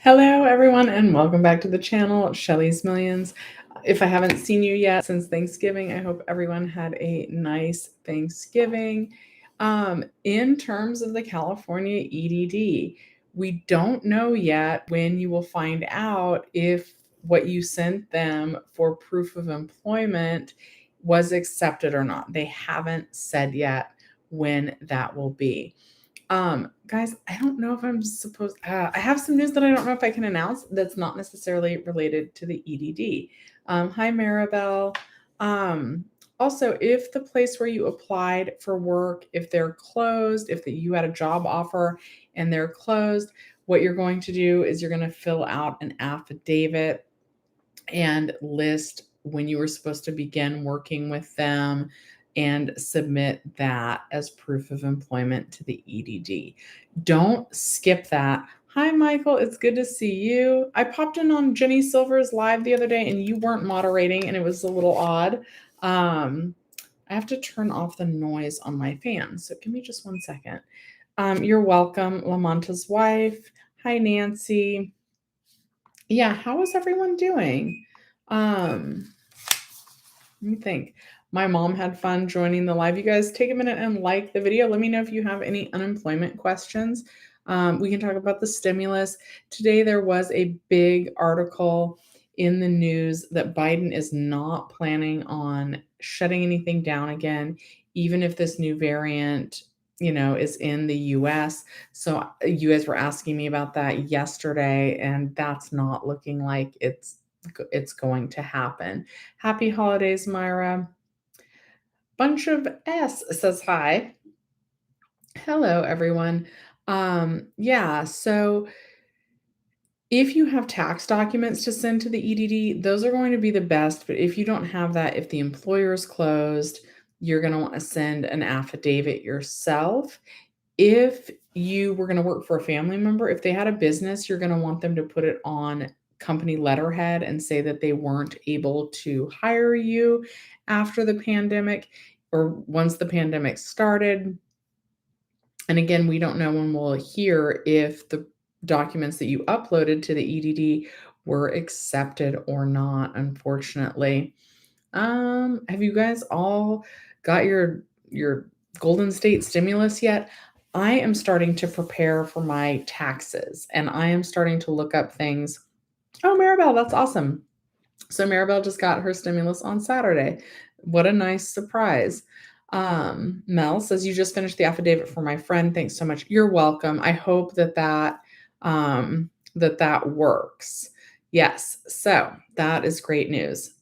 Hello, everyone, and welcome back to the channel, Shelly's Millions. If I haven't seen you yet since Thanksgiving, I hope everyone had a nice Thanksgiving. In terms of the California EDD, we don't know yet when you will find out if what you sent them for proof of employment was accepted or not. They haven't said yet when that will be. Guys, I don't know if I'm supposed I have some news that I don't know if I can announce that's not necessarily related to the EDD. Hi, Maribel. Um, Also, if the place where you applied for work, if they're closed, if you had a job offer and they're closed, what you're going to do is you're going to fill out an affidavit and list when you were supposed to begin working with them and submit that as proof of employment to the EDD. Don't skip that. Hi, Michael. It's good to see you. I popped in on Ginny Silver's live the other day and you weren't moderating and it was a little odd. I have to turn off the noise on my fan. So give me just 1 second. You're welcome, Lamonta's wife. Hi, Nancy. Yeah, how is everyone doing? Let me think. My mom had fun joining the live. You guys take a minute and like the video. Let me know if you have any unemployment questions. We can talk about the stimulus. Today, there was a big article in the news that Biden is not planning on shutting anything down again, even if this new variant, is in the US. So you guys were asking me about that yesterday, and that's not looking like it's going to happen. Happy holidays, Myra. Bunch of S says hi. Hello, everyone. Yeah, so if you have tax documents to send to the EDD, those are going to be the best. But if you don't have that, if the employer is closed, you're going to want to send an affidavit yourself. If you were going to work for a family member, if they had a business, you're going to want them to put it on company letterhead and say that they weren't able to hire you after the pandemic or once the pandemic started. And again, we don't know when we'll hear if the documents that you uploaded to the EDD were accepted or not, unfortunately. Have you guys all got your Golden State stimulus yet? I am starting to prepare for my taxes and I am starting to look up things. Oh, Maribel, that's awesome. So Maribel just got her stimulus on Saturday. What a nice surprise. Mel says, you just finished the affidavit for my friend. Thanks so much. You're welcome. I hope that works. Yes. So that is great news.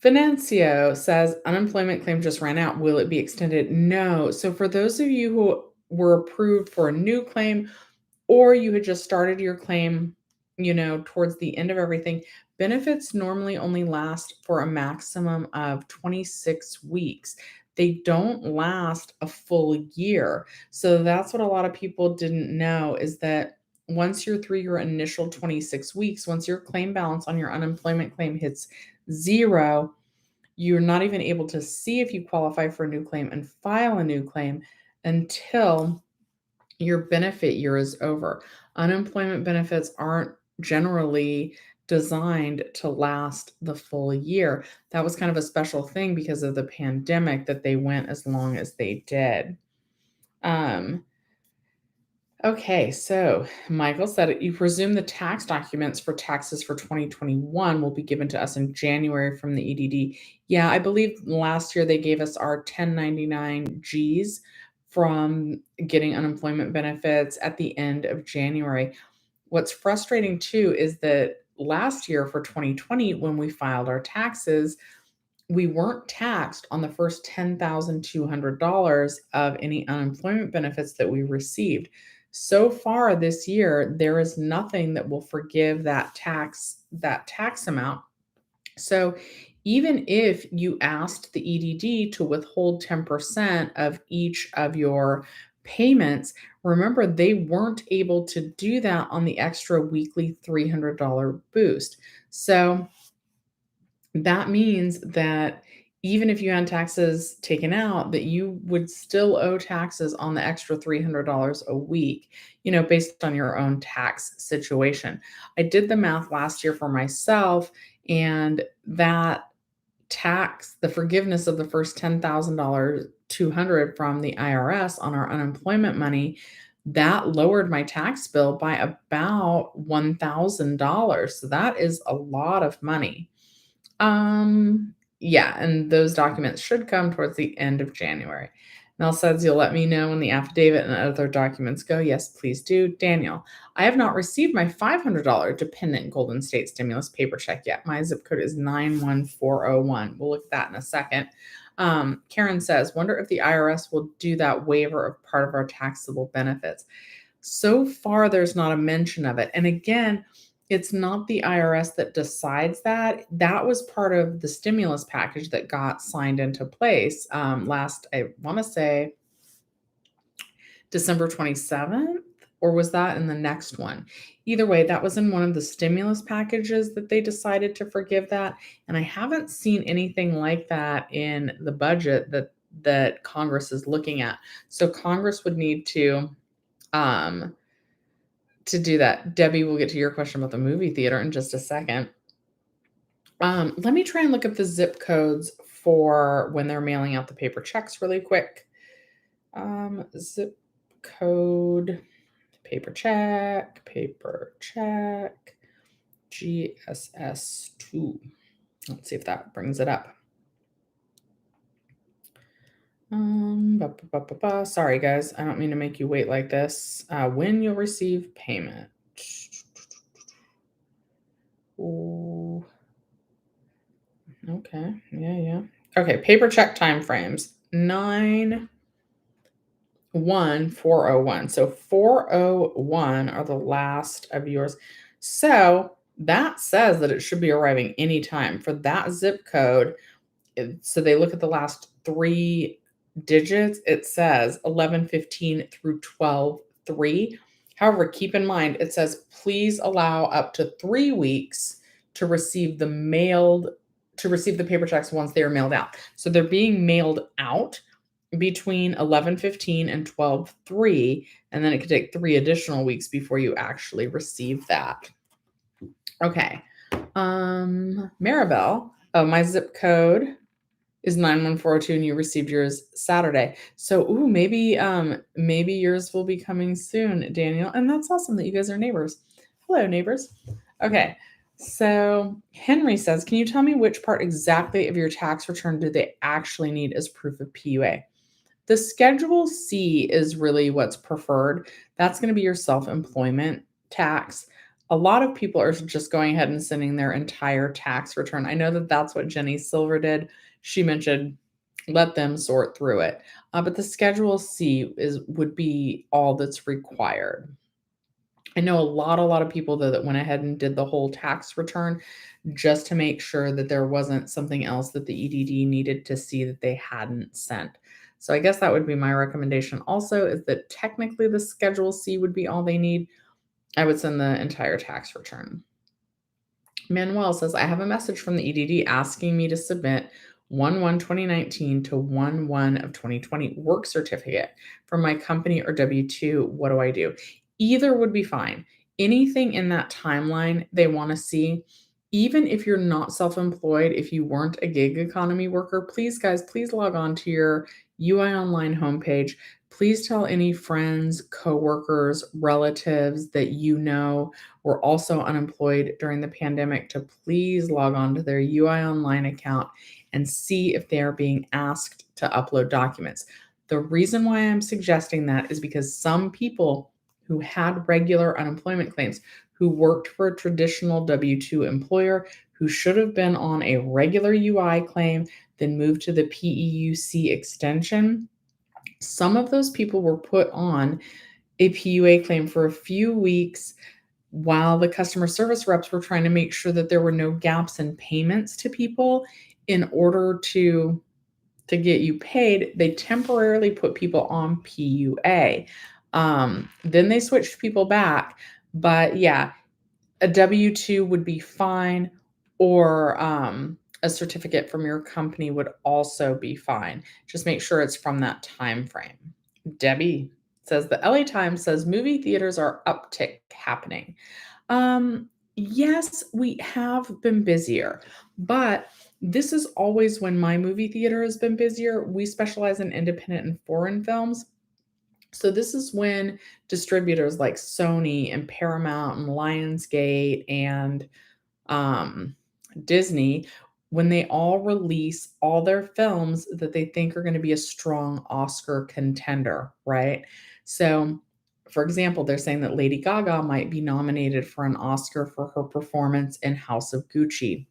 Venancio says, unemployment claim just ran out. Will it be extended? No. So for those of you who were approved for a new claim or you had just started your claim, towards the end of everything, benefits normally only last for a maximum of 26 weeks. They don't last a full year. So that's what a lot of people didn't know is that once you're through your initial 26 weeks, once your claim balance on your unemployment claim hits zero, you're not even able to see if you qualify for a new claim and file a new claim until your benefit year is over. Unemployment benefits aren't generally designed to last the full year. That was kind of a special thing because of the pandemic that they went as long as they did. Okay, so Michael said you presume the tax documents for taxes for 2021 will be given to us in January from the EDD. Yeah, I believe last year they gave us our 1099 Gs from getting unemployment benefits at the end of January. What's frustrating too is that last year for 2020, when we filed our taxes, we weren't taxed on the first $10,200 of any unemployment benefits that we received. So far this year, there is nothing that will forgive that tax amount. So even if you asked the EDD to withhold 10% of each of your payments, remember they weren't able to do that on the extra weekly $300 boost. So that means that even if you had taxes taken out, that you would still owe taxes on the extra $300 a week, based on your own tax situation. I did the math last year for myself, and that the forgiveness of the first $10,000, 200 from the IRS on our unemployment money, that lowered my tax bill by about $1,000. So that is a lot of money. Yeah, and those documents should come towards the end of January. Mel says you'll let me know when the affidavit and other documents go. Yes, please do. Daniel, I have not received my $500 dependent Golden State stimulus paper check yet. My zip code is 91401. We'll look at that in a second. Karen says, wonder if the IRS will do that waiver of part of our taxable benefits. So far, there's not a mention of it. And again, it's not the IRS that decides that. That was part of the stimulus package that got signed into place last, I want to say, December 27th, or was that in the next one? Either way, that was in one of the stimulus packages that they decided to forgive that. And I haven't seen anything like that in the budget that Congress is looking at. So Congress would need to do that. Debbie, we'll get to your question about the movie theater in just a second. Let me try and look up the zip codes for when they're mailing out the paper checks really quick. Zip code, paper check, GSS2. Let's see if that brings it up. Sorry, guys. I don't mean to make you wait like this. When you'll receive payment. Ooh. Okay. Yeah. Okay. Paper check timeframes 9/1/401. So 401 are the last of yours. So that says that it should be arriving anytime for that zip code. So they look at the last 3 digits. It says 1115 through 12/3. However, keep in mind it says please allow up to 3 weeks to receive the paper checks once they are mailed out. So they're being mailed out between 11/15 and 12/3, and then it could take 3 additional weeks before you actually receive that. Okay. Maribel, my zip code is 91402 and you received yours Saturday. So, maybe yours will be coming soon, Daniel. And that's awesome that you guys are neighbors. Hello, neighbors. Okay. So Henry says, can you tell me which part exactly of your tax return do they actually need as proof of PUA? The Schedule C is really what's preferred. That's going to be your self-employment tax. A lot of people are just going ahead and sending their entire tax return. I know that that's what Ginny Silver did. She mentioned let them sort through it. But the Schedule C would be all that's required. I know a lot of people though that went ahead and did the whole tax return just to make sure that there wasn't something else that the EDD needed to see that they hadn't sent. So I guess that would be my recommendation also, is that technically the Schedule C would be all they need. I would send the entire tax return. Manuel says, I have a message from the EDD asking me to submit 1/1/2019 to 1/1/2020 work certificate for my company or W-2. What do I do? Either would be fine. Anything in that timeline they want to see, even if you're not self-employed, if you weren't a gig economy worker, please, guys, please log on to your UI Online homepage. Please tell any friends, coworkers, relatives that you know were also unemployed during the pandemic to please log on to their UI Online account and see if they are being asked to upload documents. The reason why I'm suggesting that is because some people who had regular unemployment claims, who worked for a traditional W-2 employer, who should have been on a regular UI claim, then moved to the PEUC extension, some of those people were put on a PUA claim for a few weeks while the customer service reps were trying to make sure that there were no gaps in payments to people. In order to get you paid, they temporarily put people on PUA. Then they switched people back. But yeah, a W-2 would be fine, or a certificate from your company would also be fine. Just make sure it's from that time frame. Debbie says the LA Times says movie theaters are uptick happening. Yes, we have been busier, but this is always when my movie theater has been busier. We specialize in independent and foreign films. So this is when distributors like Sony and Paramount and Lionsgate and um, Disney, when they all release all their films that they think are going to be a strong Oscar contender, right? So, for example, they're saying that Lady Gaga might be nominated for an Oscar for her performance in House of Gucci.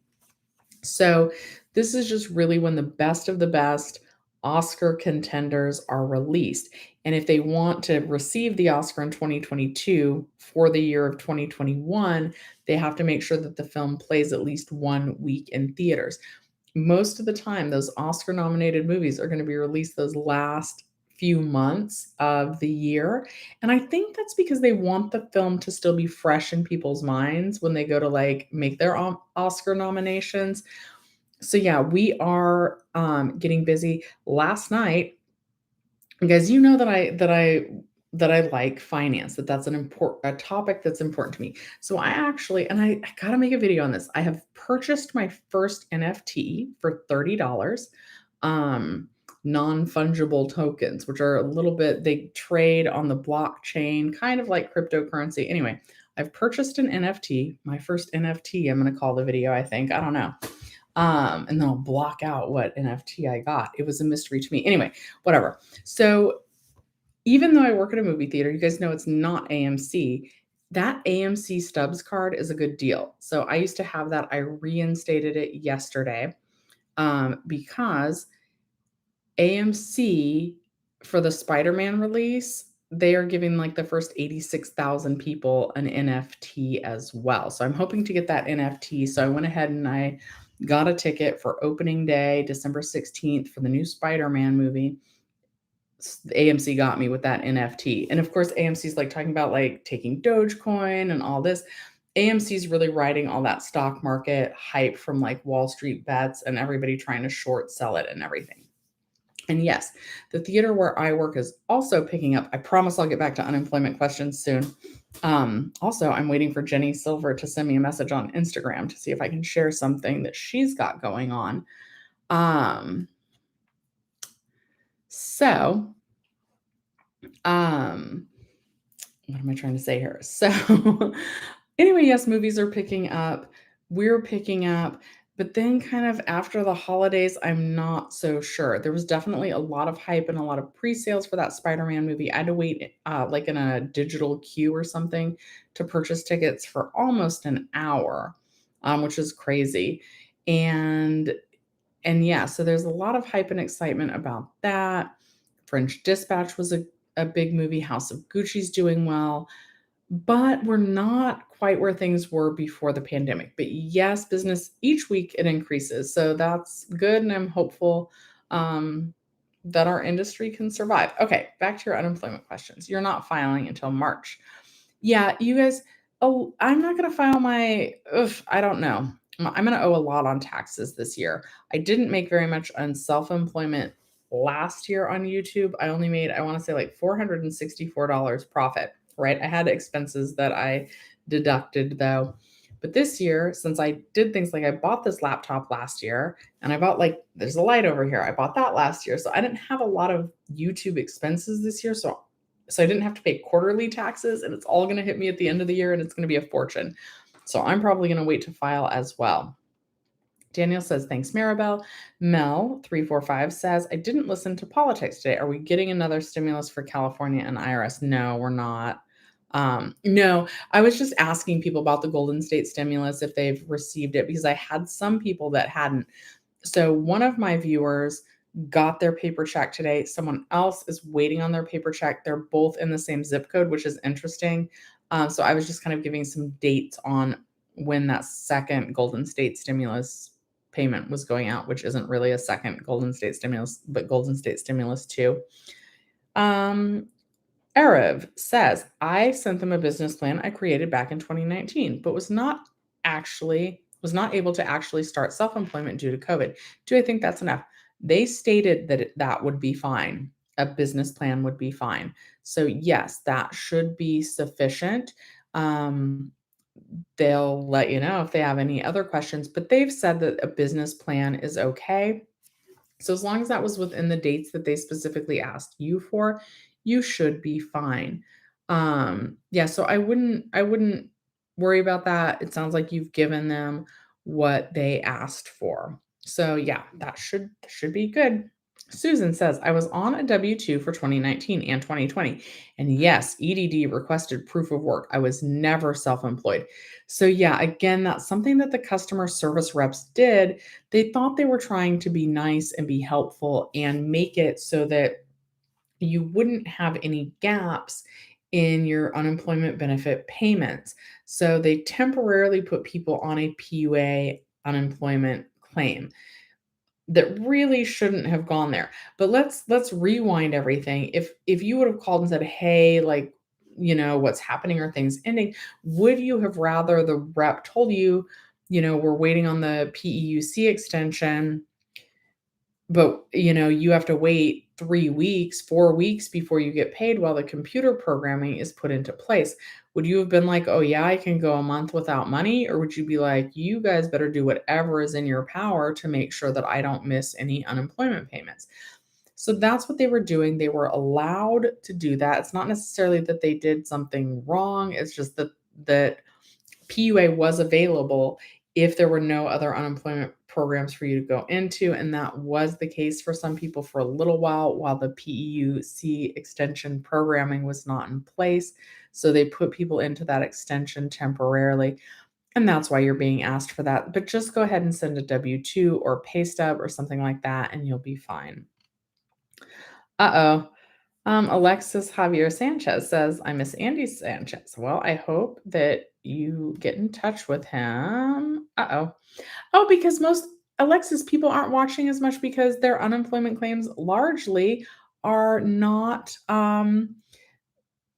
So, this is just really when the best of the best Oscar contenders are released. And if they want to receive the Oscar in 2022 for the year of 2021, they have to make sure that the film plays at least 1 week in theaters. Most of the time, those Oscar nominated movies are going to be released those last few months of the year. And I think that's because they want the film to still be fresh in people's minds when they go to like make their Oscar nominations. So yeah, we are getting busy. Last night, guys, you know that I like finance, that's an important a topic that's important to me. So I actually, and I gotta make a video on this. I have purchased my first NFT for $30. Um, non-fungible tokens, which are a little bit, they trade on the blockchain, kind of like cryptocurrency. Anyway, I've purchased an NFT, my first NFT. I'm gonna call the video, I think. I don't know. And then I'll block out what NFT I got. It was a mystery to me. Anyway, whatever. So even though I work at a movie theater, you guys know it's not AMC. That AMC Stubs card is a good deal. So I used to have that. I reinstated it yesterday because AMC for the Spider-Man release, they are giving like the first 86,000 people an NFT as well. So I'm hoping to get that NFT. So I went ahead and I got a ticket for opening day, December 16th for the new Spider-Man movie. AMC got me with that NFT. And of course, AMC's like talking about like taking Dogecoin and all this. AMC's really riding all that stock market hype from like Wall Street bets and everybody trying to short sell it and everything. And yes, the theater where I work is also picking up. I promise I'll get back to unemployment questions soon. Also, I'm waiting for Ginny Silver to send me a message on Instagram to see if I can share something that she's got going on. Um, so, um, what am I trying to say here? So, anyway, yes, movies are picking up. We're picking up. But then, kind of after the holidays, I'm not so sure. There was definitely a lot of hype and a lot of pre sales for that Spider Man movie. I had to wait like in a digital queue or something to purchase tickets for almost an hour, which is crazy. And yeah, so there's a lot of hype and excitement about that. French Dispatch was a big movie. House of Gucci's doing well, but we're not quite where things were before the pandemic. But yes, business each week it increases. So that's good. And I'm hopeful that our industry can survive. Okay, back to your unemployment questions. You're not filing until March. Yeah, you guys, oh, I'm not going to file my, I don't know. I'm going to owe a lot on taxes this year. I didn't make very much on self-employment last year on YouTube. I only made, I want to say like $464 profit, right? I had expenses that I deducted though. But this year, since I did things like I bought this laptop last year and I bought like, there's a light over here. I bought that last year. So I didn't have a lot of YouTube expenses this year. So I didn't have to pay quarterly taxes and it's all going to hit me at the end of the year and it's going to be a fortune. So I'm probably going to wait to file as well. Daniel says, thanks, Maribel. Mel345 says, I didn't listen to politics today. Are we getting another stimulus for California and IRS? No, we're not. No, I was just asking people about the Golden State stimulus if they've received it because I had some people that hadn't. So one of my viewers got their paper check today. Someone else is waiting on their paper check. They're both in the same zip code, which is interesting. So I was just kind of giving some dates on when that second Golden State stimulus payment was going out, which isn't really a second Golden State stimulus, but Golden State stimulus too. Arav says, I sent them a business plan I created back in 2019, but was not actually was not able to actually start self-employment due to COVID. Do I think that's enough? They stated that that would be fine. A business plan would be fine. So yes, that should be sufficient. Um, they'll let you know if they have any other questions, but they've said that a business plan is okay. So as long as that was within the dates that they specifically asked you for, you should be fine. Yeah, so I wouldn't worry about that. It sounds like you've given them what they asked for. So yeah, that should be good. Susan says, I was on a W 2 for 2019 and 2020. And yes, EDD requested proof of work. I was never self employed. So, yeah, again, that's something that the customer service reps did. They thought they were trying to be nice and be helpful and make it so that you wouldn't have any gaps in your unemployment benefit payments. So, they temporarily put people on a PUA unemployment claim that really shouldn't have gone there. But let's rewind everything. If you would have called and said, "Hey, like, what's happening? Are things ending?" Would you have rather the rep told you, "We're waiting on the PEUC extension, but, you have to wait 3 weeks, 4 weeks before you get paid while the computer programming is put into place." Would you have been like, "Oh, yeah, I can go a month without money?" Or would you be like, "You guys better do whatever is in your power to make sure that I don't miss any unemployment payments?" So that's what they were doing. They were allowed to do that. It's not necessarily that they did something wrong. It's just that PUA was available if there were no other unemployment programs for you to go into, and that was the case for some people for a little while the PEUC extension programming was not in place. So they put people into that extension temporarily, and that's why you're being asked for that. But just go ahead and send a W-2 or pay stub or something like that, and you'll be fine. Uh-oh. Alexis Javier Sanchez says, I miss Andy Sanchez. Well, I hope that you get in touch with him. Uh-oh. Oh, because most Alexis people aren't watching as much because their unemployment claims largely are not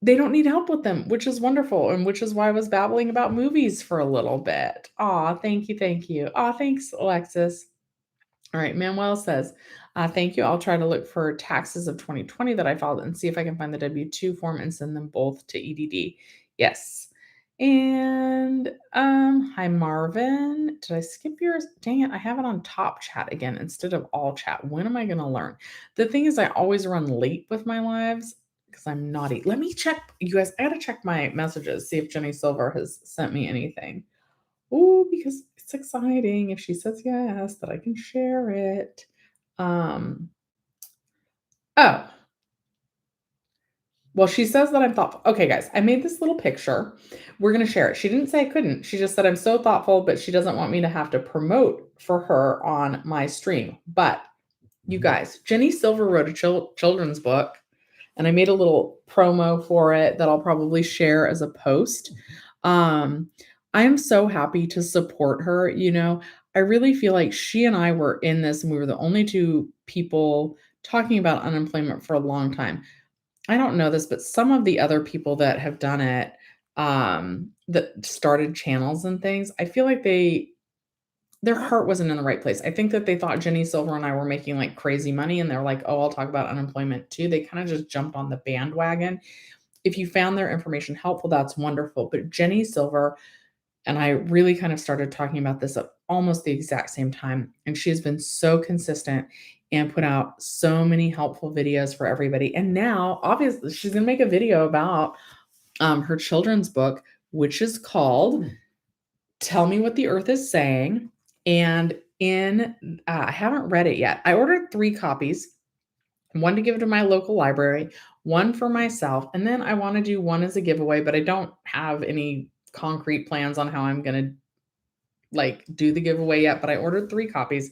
they don't need help with them, which is wonderful, and which is why I was babbling about movies for a little bit. Aw, thank you, thank you. Aw, thanks, Alexis. All right, Manuel says, thank you. I'll try to look for taxes of 2020 that I filed and see if I can find the W-2 form and send them both to EDD. Yes. And hi Marvin. Did I skip yours? Dang it, I have it on top chat again instead of all chat. When am I gonna learn? The thing is, I always run late with my lives because I'm naughty. Let me check, you guys. I gotta check my messages, see if Ginny Silver has sent me anything. Oh, because it's exciting if she says yes, that I can share it. Um, oh, well, she says that I'm thoughtful. Okay, guys, I made this little picture. We're gonna share it. She didn't say I couldn't. She just said I'm so thoughtful, but she doesn't want me to have to promote for her on my stream. But you guys, Ginny Silver wrote a children's book, and I made a little promo for it that I'll probably share as a post. Um, I am so happy to support her. I really feel like she and I were in this, and we were the only two people talking about unemployment for a long time. I don't know this, but some of the other people that have done it, that started channels and things, I feel like their heart wasn't in the right place. I think that they thought Ginny Silver and I were making like crazy money, and they're like, "Oh, I'll talk about unemployment too." They kind of just jumped on the bandwagon. If you found their information helpful, that's wonderful. But Ginny Silver and I really kind of started talking about this at almost the exact same time. And she has been so consistent and put out so many helpful videos for everybody. And now, obviously, she's going to make a video about her children's book, which is called Tell Me What the Earth is Saying. And I haven't read it yet. I ordered 3 copies, one to give to my local library, one for myself, and then I want to do one as a giveaway, but I don't have any concrete plans on how I'm going to like do the giveaway yet, but I ordered 3 copies.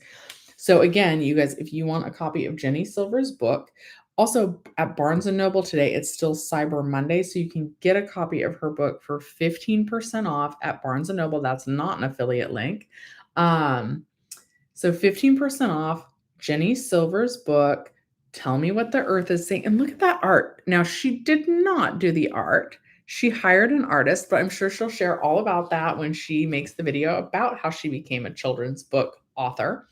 So again, you guys, if you want a copy of Ginny Silver's book, also at Barnes and Noble today, it's still Cyber Monday, so you can get a copy of her book for 15% off at Barnes and Noble. That's not an affiliate link. So 15% off Ginny Silver's book, Tell Me What the Earth is Saying. And look at that art. Now, she did not do the art. She hired an artist, but I'm sure she'll share all about that when she makes the video about how she became a children's book author.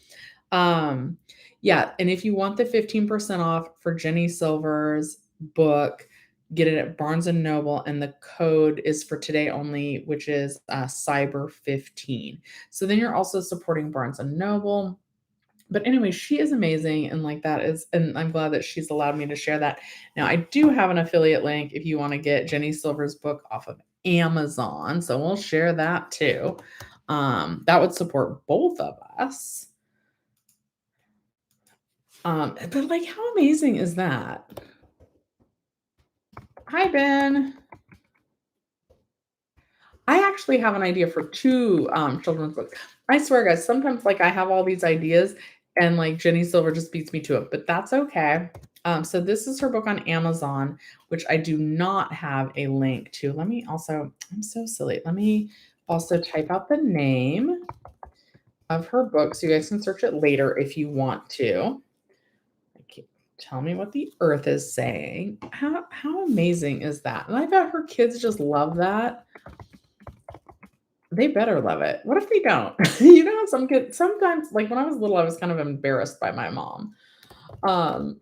Um, yeah, and if you want the 15% off for Ginny Silver's book, get it at Barnes& and Noble, and the code is for today only, which is, Cyber15. So then you're also supporting Barnes& and Noble. But anyway, she is amazing, and, like, that is and I'm glad that she's allowed me to share that. Now, I do have an affiliate link if you wanna get Ginny Silver's book off of Amazon, so we'll share that too. That would support both of us. But, like, how amazing is that? Hi, Ben. I actually have an idea for 2, children's books. I swear, guys, sometimes, like, I have all these ideas and, like, Jenny Silver just beats me to it, but that's okay. So this is her book on Amazon, which I do not have a link to. Let me also I'm so silly. Let me also type out the name of her book so you guys can search it later if you want to. Tell me what the earth is saying. How amazing is that? And I bet her kids just love that. They better love it. What if they don't? You know, some kids sometimes, like when I was little, I was kind of embarrassed by my mom. Um,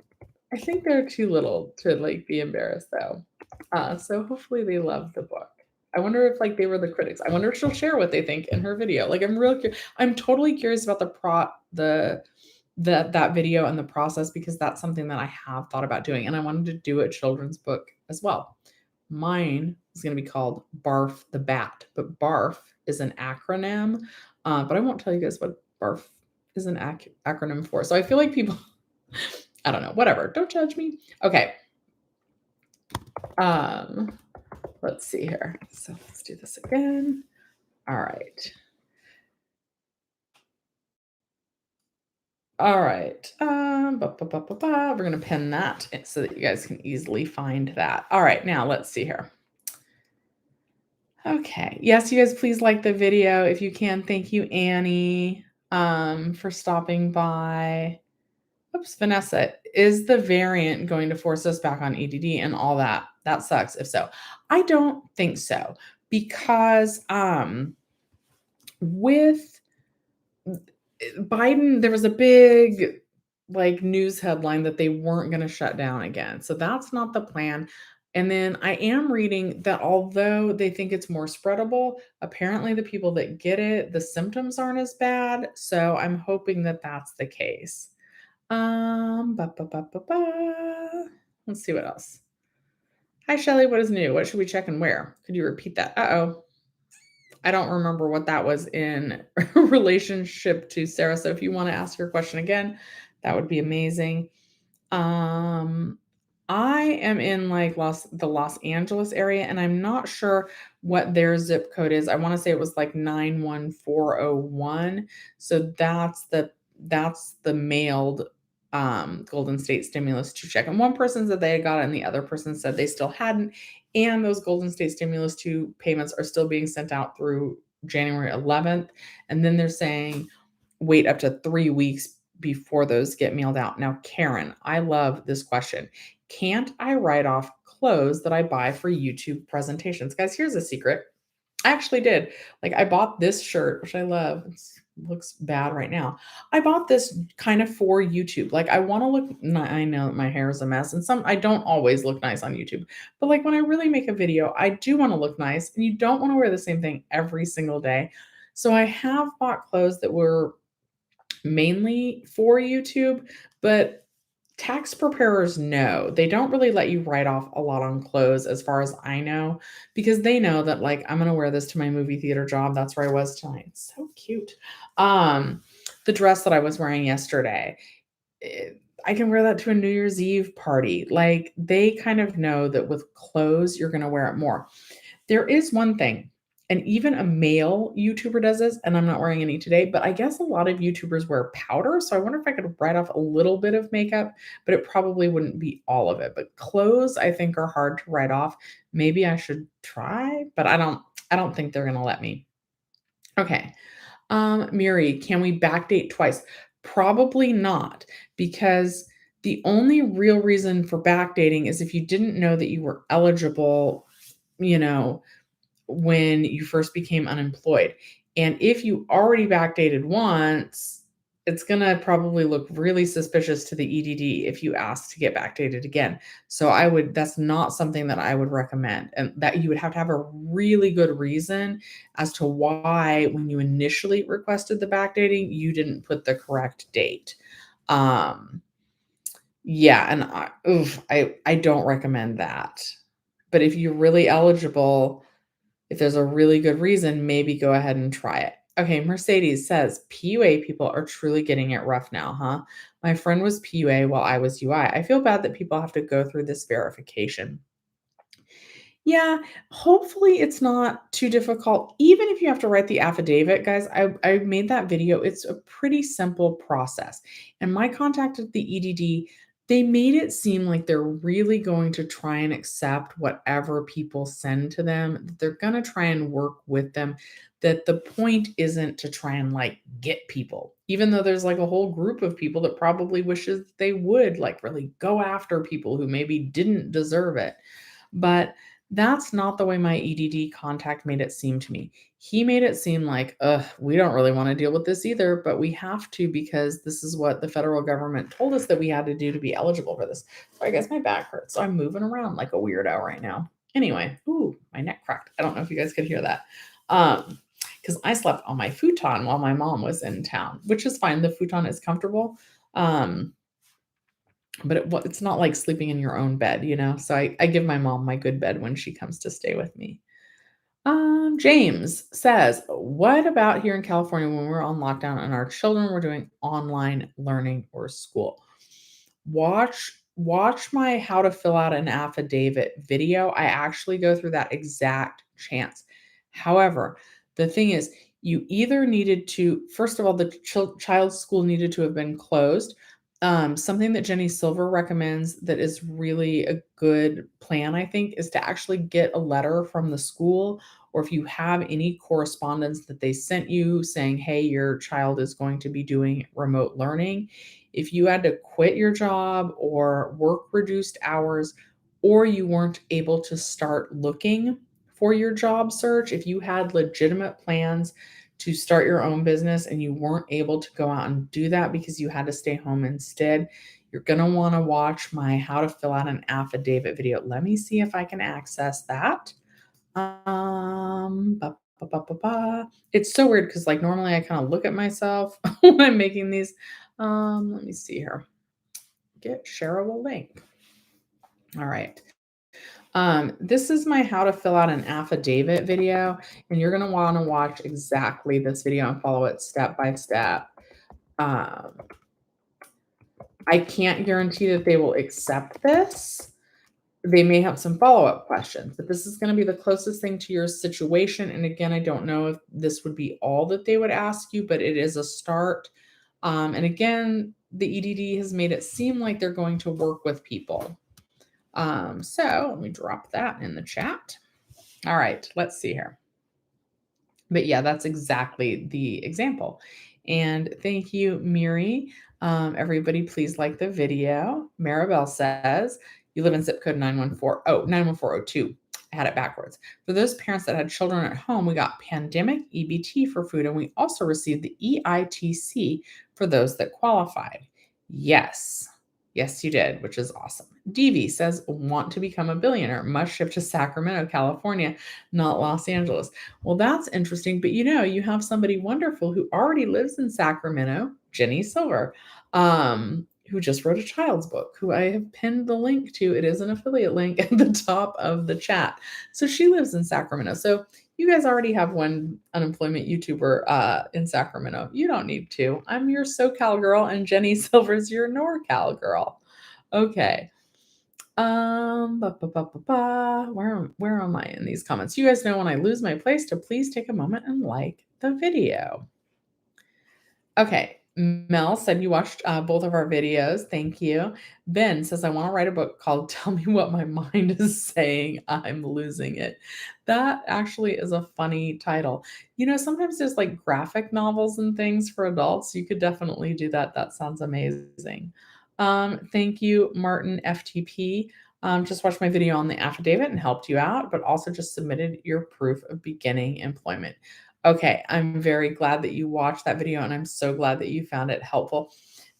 I think they're too little to like be embarrassed though. So hopefully they love the book. I wonder if like they were the critics. I wonder if she'll share what they think in her video. Like I'm totally curious about that video and the process because that's something that I have thought about doing and I wanted to do a children's book as well. Mine is going to be called Barf the Bat, but Barf is an acronym. But I won't tell you guys what Barf is an acronym for. So I feel like people, I don't know, whatever. Don't judge me. Okay. Let's see here. So let's do this again. All right. All right. We're going to pin that so that you guys can easily find that. All right. Now let's see here. Okay. Yes, you guys please like the video if you can. Thank you, Annie, for stopping by. Oops, Vanessa, is the variant going to force us back on EDD and all that? That sucks if so. I don't think so because with Biden, there was a big like news headline that they weren't going to shut down again. So that's not the plan. And then I am reading that although they think it's more spreadable, apparently the people that get it, the symptoms aren't as bad. So I'm hoping that that's the case. Ba, ba, ba, ba, ba. Let's see what else. Hi, Shelly. What is new? What should we check and where? Could you repeat that? Uh-oh. I don't remember what that was in relationship to Sarah. So if you want to ask your question again, that would be amazing. I am in like the Los Angeles area and I'm not sure what their zip code is. I want to say it was like 91401. So that's the mailed Golden State stimulus to check. And one person said they had got it and the other person said they still hadn't. And those Golden State stimulus 2 payments are still being sent out through January 11th. And then they're saying wait up to 3 weeks before those get mailed out. Now, Karen, I love this question. Can't I write off clothes that I buy for YouTube presentations? Guys, here's a secret. I actually did. Like I bought this shirt, which I love. It looks bad right now. I bought this kind of for YouTube. Like I want to look I know my hair is a mess and I don't always look nice on YouTube. But like when I really make a video, I do want to look nice and you don't want to wear the same thing every single day. So I have bought clothes that were mainly for YouTube, but tax preparers know. They don't really let you write off a lot on clothes as far as I know, because they know that like I'm gonna wear this to my movie theater job. That's where I was tonight. It's so cute. The dress that I was wearing yesterday, I can wear that to a New Year's Eve party. Like they kind of know that with clothes, you're gonna wear it more. There is one thing, and even a male YouTuber does this, and I'm not wearing any today, but I guess a lot of YouTubers wear powder. So I wonder if I could write off a little bit of makeup, but it probably wouldn't be all of it. But clothes, I think, are hard to write off. Maybe I should try, but I don't think they're gonna let me. Okay. Miri, can we backdate twice? Probably not, because the only real reason for backdating is if you didn't know that you were eligible you know, when you first became unemployed. And if you already backdated once, it's going to probably look really suspicious to the EDD if you ask to get backdated again. So that's not something that I would recommend. And that you would have to have a really good reason as to why, when you initially requested the backdating, you didn't put the correct date. Yeah, and I don't recommend that. But if you're really eligible, if there's a really good reason, maybe go ahead and try it. Okay, Mercedes says, PUA people are truly getting it rough now, huh? My friend was PUA while I was UI. I feel bad that people have to go through this verification. Yeah, hopefully it's not too difficult. Even if you have to write the affidavit, guys, I made that video. It's a pretty simple process. And my contact at the EDD, they made it seem like they're really going to try and accept whatever people send to them, that they're going to try and work with them, that the point isn't to try and like get people, even though there's like a whole group of people that probably wishes they would like really go after people who maybe didn't deserve it. But that's not the way my EDD contact made it seem to me. He made it seem like, ugh, we don't really want to deal with this either, but we have to because this is what the federal government told us that we had to do to be eligible for this. So I guess my back hurts. So I'm moving around like a weirdo right now. Anyway, ooh, my neck cracked. I don't know if you guys could hear that. Because I slept on my futon while my mom was in town, which is fine. The futon is comfortable. But it's not like sleeping in your own bed, you know? So I give my mom my good bed when she comes to stay with me. James says, what about here in California when we're on lockdown and our children were doing online learning or school? Watch my how to fill out an affidavit video. I actually go through that exact chance. However, the thing is, you either needed to, first of all, the child's school needed to have been closed. Something that Ginny Silver recommends that is really a good plan, I think, is to actually get a letter from the school, or if you have any correspondence that they sent you saying, hey, your child is going to be doing remote learning. If you had to quit your job or work reduced hours, or you weren't able to start looking for your job search, if you had legitimate plans to start your own business and you weren't able to go out and do that because you had to stay home instead, you're going to want to watch my how to fill out an affidavit video. Let me see if I can access that. Ba, ba, ba, ba, ba. It's so weird because like normally I kind of look at myself when I'm making these. Let me see here. Get shareable link. All right. This is my how to fill out an affidavit video, and you're going to want to watch exactly this video and follow it step by step. Um, I can't guarantee that they will accept this. They may have some follow-up questions, but this is going to be the closest thing to your situation. And again, I don't know if this would be all that they would ask you, but it is a start. And again, the EDD has made it seem like they're going to work with people. So let me drop that in the chat. All right, let's see here. But yeah, that's exactly the example. And thank you, Miri. Everybody, please like the video. Maribel says, you live in zip code 91402. I had it backwards. For those parents that had children at home, we got pandemic EBT for food, and we also received the EITC for those that qualified. Yes. Yes, you did, which is awesome. DV says, want to become a billionaire, must shift to Sacramento, California, not Los Angeles. Well, that's interesting. But you have somebody wonderful who already lives in Sacramento, Ginny Silver, who just wrote a child's book, who I have pinned the link to. It is an affiliate link at the top of the chat. So she lives in Sacramento. So you guys already have one unemployment YouTuber in Sacramento. You don't need two. I'm your SoCal girl, and Ginny Silver's your NorCal girl. Okay. Where am I in these comments? You guys know when I lose my place to please take a moment and like the video. Okay. Mel said you watched both of our videos. Thank you. Ben says, I want to write a book called Tell Me What My Mind Is Saying. I'm Losing It. That actually is a funny title. Sometimes there's like graphic novels and things for adults. You could definitely do that. That sounds amazing. Thank you, Martin FTP. just watched my video on the affidavit and helped you out, but also just submitted your proof of beginning employment. Okay, I'm very glad that you watched that video, and I'm so glad that you found it helpful.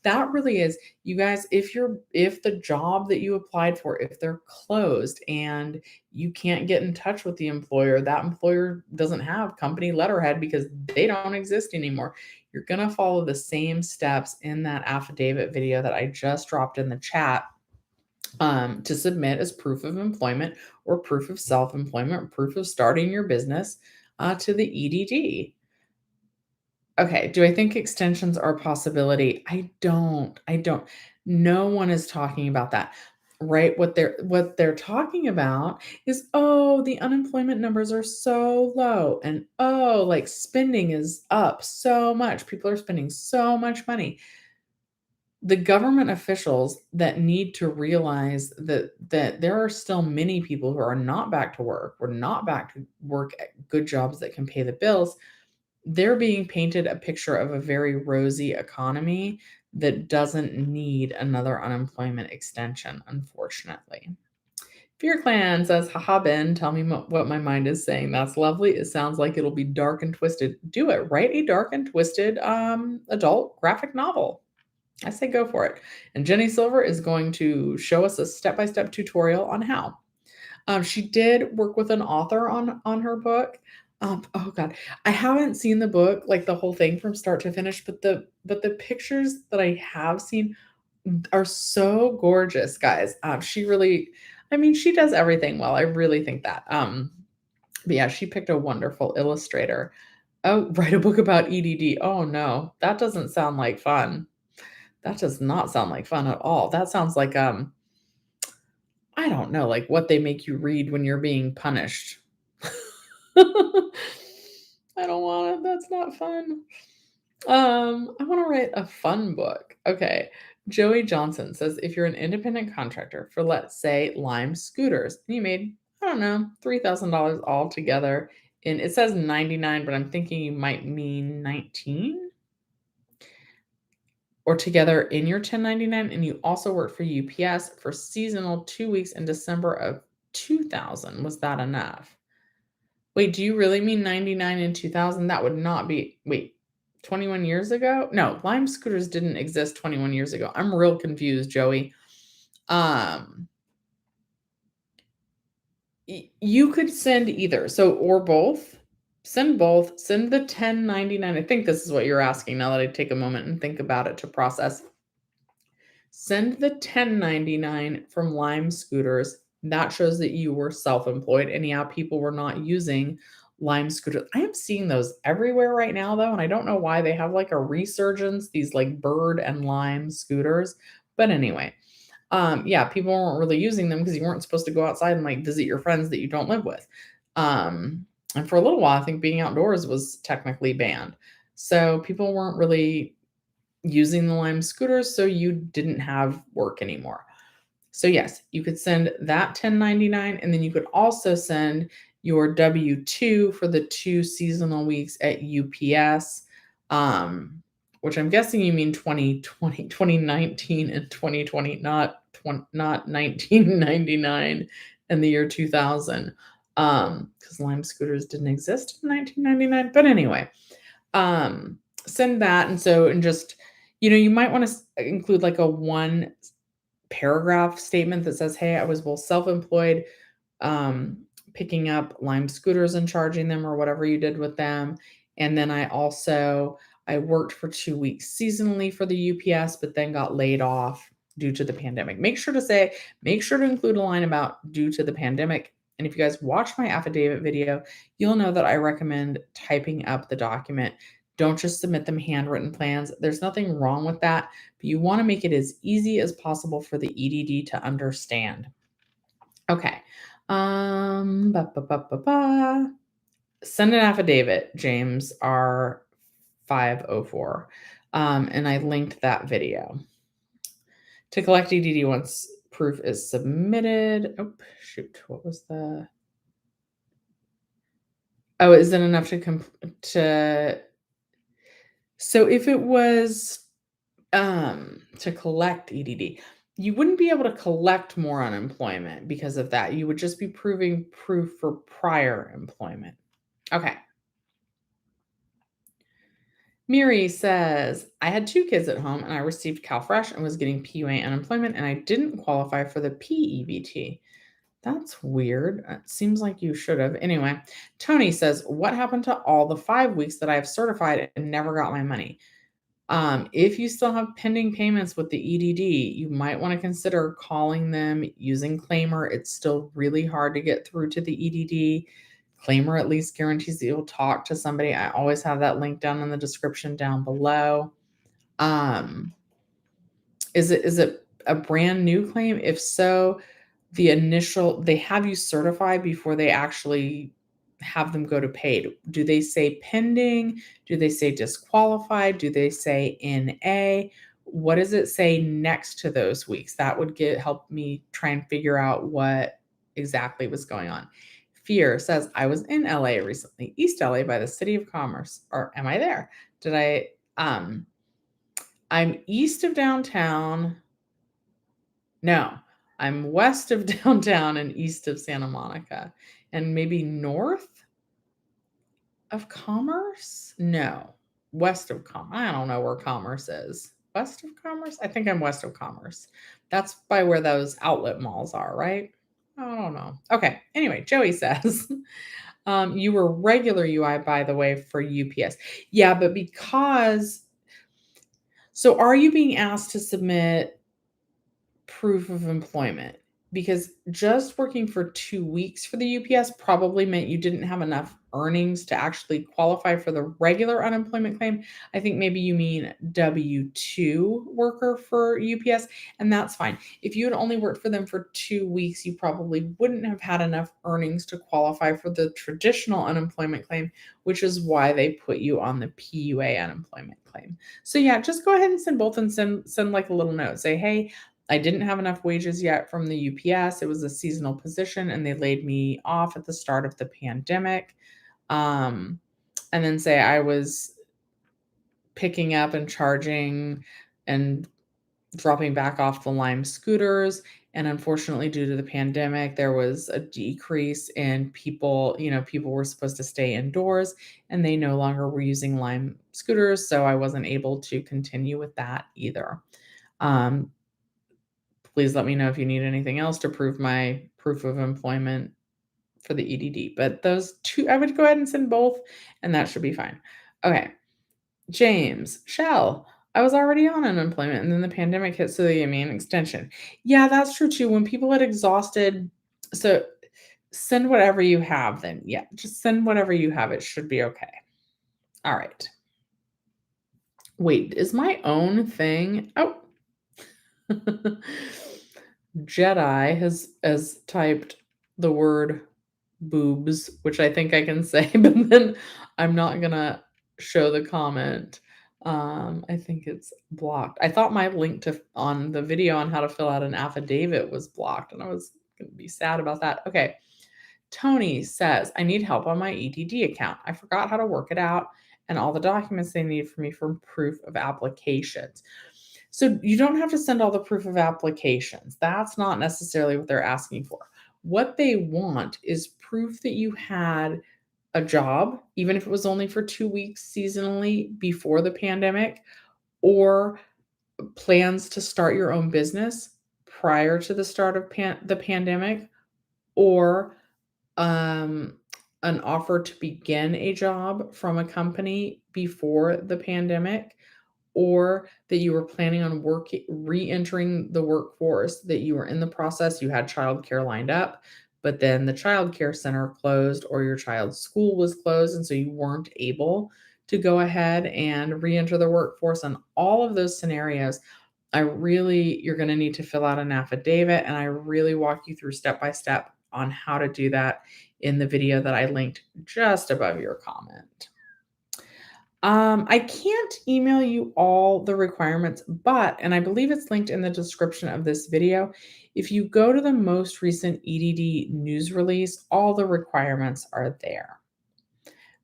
That really is, you guys, if the job that you applied for, if they're closed and you can't get in touch with the employer, that employer doesn't have company letterhead because they don't exist anymore. You're going to follow the same steps in that affidavit video that I just dropped in the chat, to submit as proof of employment or proof of self-employment or proof of starting your business, to the EDD. Okay, do I think extensions are a possibility? I don't. No one is talking about that, right? What they're talking about is, "Oh, the unemployment numbers are so low," and, "Oh, like, spending is up so much. People are spending so much money." The government officials that need to realize that there are still many people who are not back to work, or not back to work at good jobs that can pay the bills. They're being painted a picture of a very rosy economy that doesn't need another unemployment extension, unfortunately. Fear Clan says, "Haha, Ben, tell me what my mind is saying. That's lovely. It sounds like it'll be dark and twisted. Do it. Write a dark and twisted adult graphic novel." I say go for it. And Ginny Silver is going to show us a step-by-step tutorial on how. She did work with an author on her book. Oh god, I haven't seen the book, like the whole thing from start to finish, but the pictures that I have seen are so gorgeous, guys. She really, I mean, she does everything well. I really think that. But yeah, she picked a wonderful illustrator. Oh, write a book about EDD. Oh no, that doesn't sound like fun. That does not sound like fun at all. That sounds like, I don't know, like what they make you read when you're being punished. I don't want it. That's not fun. I want to write a fun book. Okay. Joey Johnson says, if you're an independent contractor for, let's say, Lime Scooters, and you made, I don't know, $3,000 altogether, and it says 99, but I'm thinking you might mean 19, or together in your 1099, and you also work for UPS for seasonal 2 weeks in December of 2000. Was that enough? Wait, do you really mean 99 and 2000? That would not be, wait, 21 years ago? No, Lime Scooters didn't exist 21 years ago. I'm real confused, Joey. Um, you could send either, so, or both. Send both. Send the 1099. I think this is what you're asking now that I take a moment and think about it to process. Send the 1099 from Lime Scooters. That shows that you were self-employed, and yeah, people were not using Lime Scooters. I am seeing those everywhere right now, though, and I don't know why they have like a resurgence, these like bird and lime scooters. But anyway, yeah, people weren't really using them because you weren't supposed to go outside and like visit your friends that you don't live with. And for a little while, I think being outdoors was technically banned. So people weren't really using the Lime Scooters, so you didn't have work anymore. So yes, you could send that 1099, and then you could also send your W-2 for the 2 seasonal weeks at UPS, which I'm guessing you mean 2020, 2019 and 2020, not 1999 and the year 2000, because Lime Scooters didn't exist in 1999. But anyway, send that, and just, you might want to include like a one paragraph statement that says, "Hey, I was both self-employed, um, picking up Lime Scooters and charging them, or whatever you did with them. And then I worked for 2 weeks seasonally for the UPS, but then got laid off due to the pandemic." Make sure to include a line about due to the pandemic. And if you guys watch my affidavit video, you'll know that I recommend typing up the document. Don't just submit them handwritten plans. There's nothing wrong with that, but you want to make it as easy as possible for the EDD to understand. Okay. Ba, ba, ba, ba, ba. Send an affidavit, James R504. And I linked that video. To collect EDD once proof is submitted. Oh, shoot. What was the... Oh, is it enough to... So if it was to collect EDD, you wouldn't be able to collect more unemployment because of that. You would just be proving proof for prior employment. Okay. Miri says, I had 2 kids at home and I received CalFresh and was getting PUA unemployment and I didn't qualify for the PEBT. That's weird. It seems like you should have. Anyway, Tony says, what happened to all the 5 weeks that I've certified and never got my money? If you still have pending payments with the EDD, you might want to consider calling them using Claimer. It's still really hard to get through to the EDD. Claimer at least guarantees that you'll talk to somebody. I always have that link down in the description down below. Is it a brand new claim? If so, they have you certified before they actually have them go to paid. Do they say pending? Do they say disqualified? Do they say NA? What does it say next to those weeks? That would help me try and figure out what exactly was going on. Fear says, I was in LA recently, East LA by the City of Commerce. Or am I there? Did I I'm east of downtown. No, I'm west of downtown and east of Santa Monica. And maybe north of Commerce? No, west of Commerce. I don't know where Commerce is. West of Commerce? I think I'm west of Commerce. That's by where those outlet malls are, right? I don't know. Okay. Anyway, Joey says, you were regular UI, by the way, for UPS. Yeah, but so are you being asked to submit proof of employment? Because just working for 2 weeks for the UPS probably meant you didn't have enough earnings to actually qualify for the regular unemployment claim. I think maybe you mean W-2 worker for UPS, and that's fine. If you had only worked for them for 2 weeks, you probably wouldn't have had enough earnings to qualify for the traditional unemployment claim, which is why they put you on the PUA unemployment claim. So yeah, just go ahead and send both and send like a little note. Say, hey, I didn't have enough wages yet from the UPS. It was a seasonal position and they laid me off at the start of the pandemic. And then say I was picking up and charging and dropping back off the Lime scooters. And unfortunately, due to the pandemic, there was a decrease in people. People were supposed to stay indoors and they no longer were using Lime scooters. So I wasn't able to continue with that either. Please let me know if you need anything else to prove my proof of employment for the EDD. But those two, I would go ahead and send both, and that should be fine. Okay. James, Shell, I was already on unemployment, and then the pandemic hit, so they gave me an extension. Yeah, that's true too. When people had exhausted, so send whatever you have then. Yeah, just send whatever you have. It should be okay. All right. Wait, is my own thing? Oh. Jedi has typed the word boobs, which I think I can say, but then I'm not gonna show the comment. I think it's blocked. I thought my link on the video on how to fill out an affidavit was blocked, and I was gonna be sad about that. Okay. Tony says, I need help on my EDD account. I forgot how to work it out and all the documents they need for me for proof of applications. So you don't have to send all the proof of applications. That's not necessarily what they're asking for. What they want is proof that you had a job, even if it was only for 2 weeks seasonally before the pandemic, or plans to start your own business prior to the start of the pandemic, or um, an offer to begin a job from a company before the pandemic, or that you were planning on re-entering the workforce, that you were in the process, you had childcare lined up, but then the childcare center closed or your child's school was closed, and so you weren't able to go ahead and re-enter the workforce. And all of those scenarios, you're going to need to fill out an affidavit, and I really walk you through step by step on how to do that in the video that I linked just above your comment. I can't email you all the requirements, and I believe it's linked in the description of this video. If you go to the most recent EDD news release, all the requirements are there.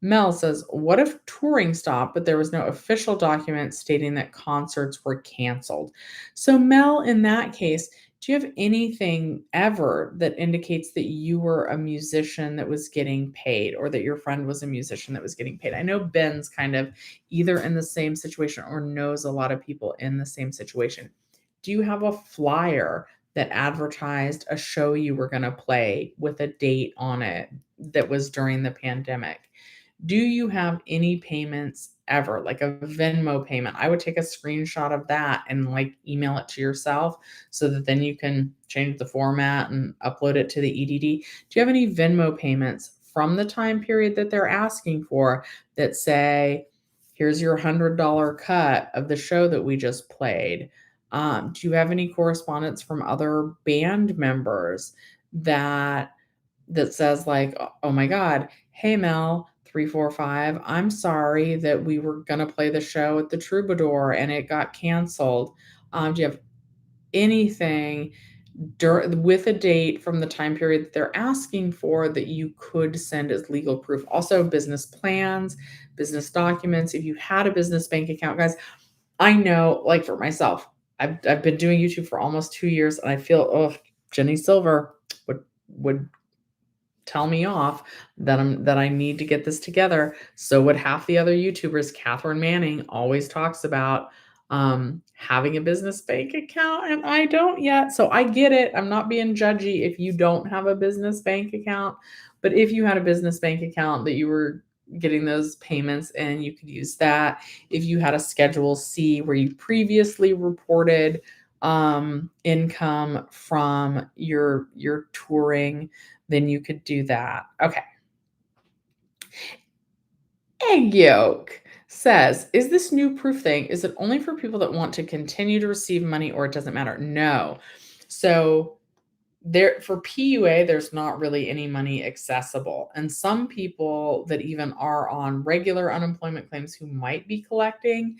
Mel says, what if touring stopped, but there was no official document stating that concerts were canceled? So, Mel, in that case, do you have anything ever that indicates that you were a musician that was getting paid or that your friend was a musician that was getting paid? I know Ben's kind of either in the same situation or knows a lot of people in the same situation. Do you have a flyer that advertised a show you were going to play with a date on it that was during the pandemic? Do you have any payments ever, like a Venmo payment? I would take a screenshot of that and like email it to yourself so that then you can change the format and upload it to the EDD. Do you have any Venmo payments from the time period that they're asking for that say, here's your $100 cut of the show that we just played? Do you have any correspondence from other band members that says like, "Oh my god, hey Mel 345, I'm sorry that we were gonna play the show at the Troubadour and it got canceled." Do you have anything with a date from the time period that they're asking for that you could send as legal proof? Also, business plans, business documents. If you had a business bank account, guys, I know, like for myself, I've been doing YouTube for almost 2 years, and I feel, oh, Ginny Silver would tell me off that I need to get this together. So would half the other YouTubers. Catherine Manning always talks about having a business bank account, and I don't yet. So I get it. I'm not being judgy if you don't have a business bank account, but if you had a business bank account that you were getting those payments and you could use that. If you had a Schedule C where you previously reported income from your touring, then you could do that. Okay. Egg yolk says, is this new proof thing? Is it only for people that want to continue to receive money or it doesn't matter? No. So there for PUA, there's not really any money accessible. And some people that even are on regular unemployment claims who might be collecting,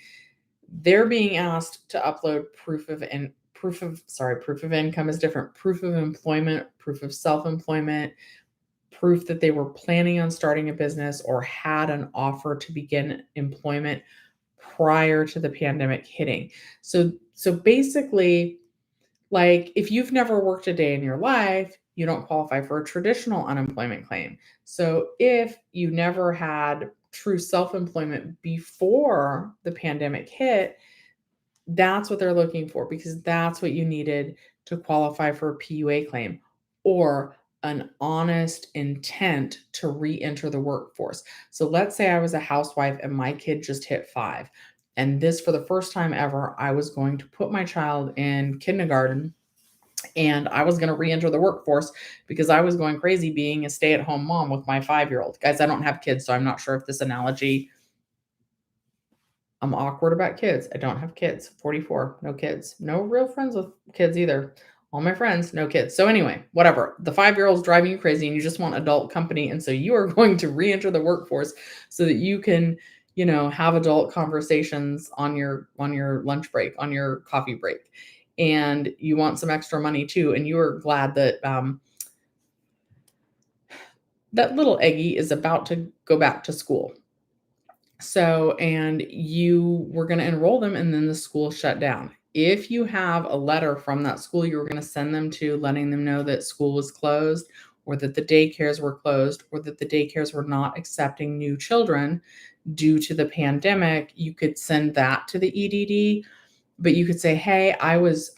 they're being asked to upload proof of income is different. Proof of employment, proof of self-employment, proof that they were planning on starting a business or had an offer to begin employment prior to the pandemic hitting. So basically, like if you've never worked a day in your life, you don't qualify for a traditional unemployment claim. So if you never had true self-employment before the pandemic hit, that's what they're looking for because that's what you needed to qualify for a PUA claim or an honest intent to re-enter the workforce. So let's say I was a housewife and my kid just hit 5. And this, for the first time ever, I was going to put my child in kindergarten and I was going to re-enter the workforce because I was going crazy being a stay-at-home mom with my 5-year-old. Guys, I don't have kids, so I'm not sure if this analogy. I'm awkward about kids. I don't have kids. 44, no kids. No real friends with kids either. All my friends, no kids. So anyway, whatever. The 5-year-old's driving you crazy and you just want adult company. And so you are going to re-enter the workforce so that you can, have adult conversations on your lunch break, on your coffee break. And you want some extra money too. And you are glad that that little Eggie is about to go back to school. So, and you were going to enroll them and then the school shut down. If you have a letter from that school you were going to send them to, letting them know that school was closed or that the daycares were closed or that the daycares were not accepting new children due to the pandemic, you could send that to the EDD. But you could say, hey, I was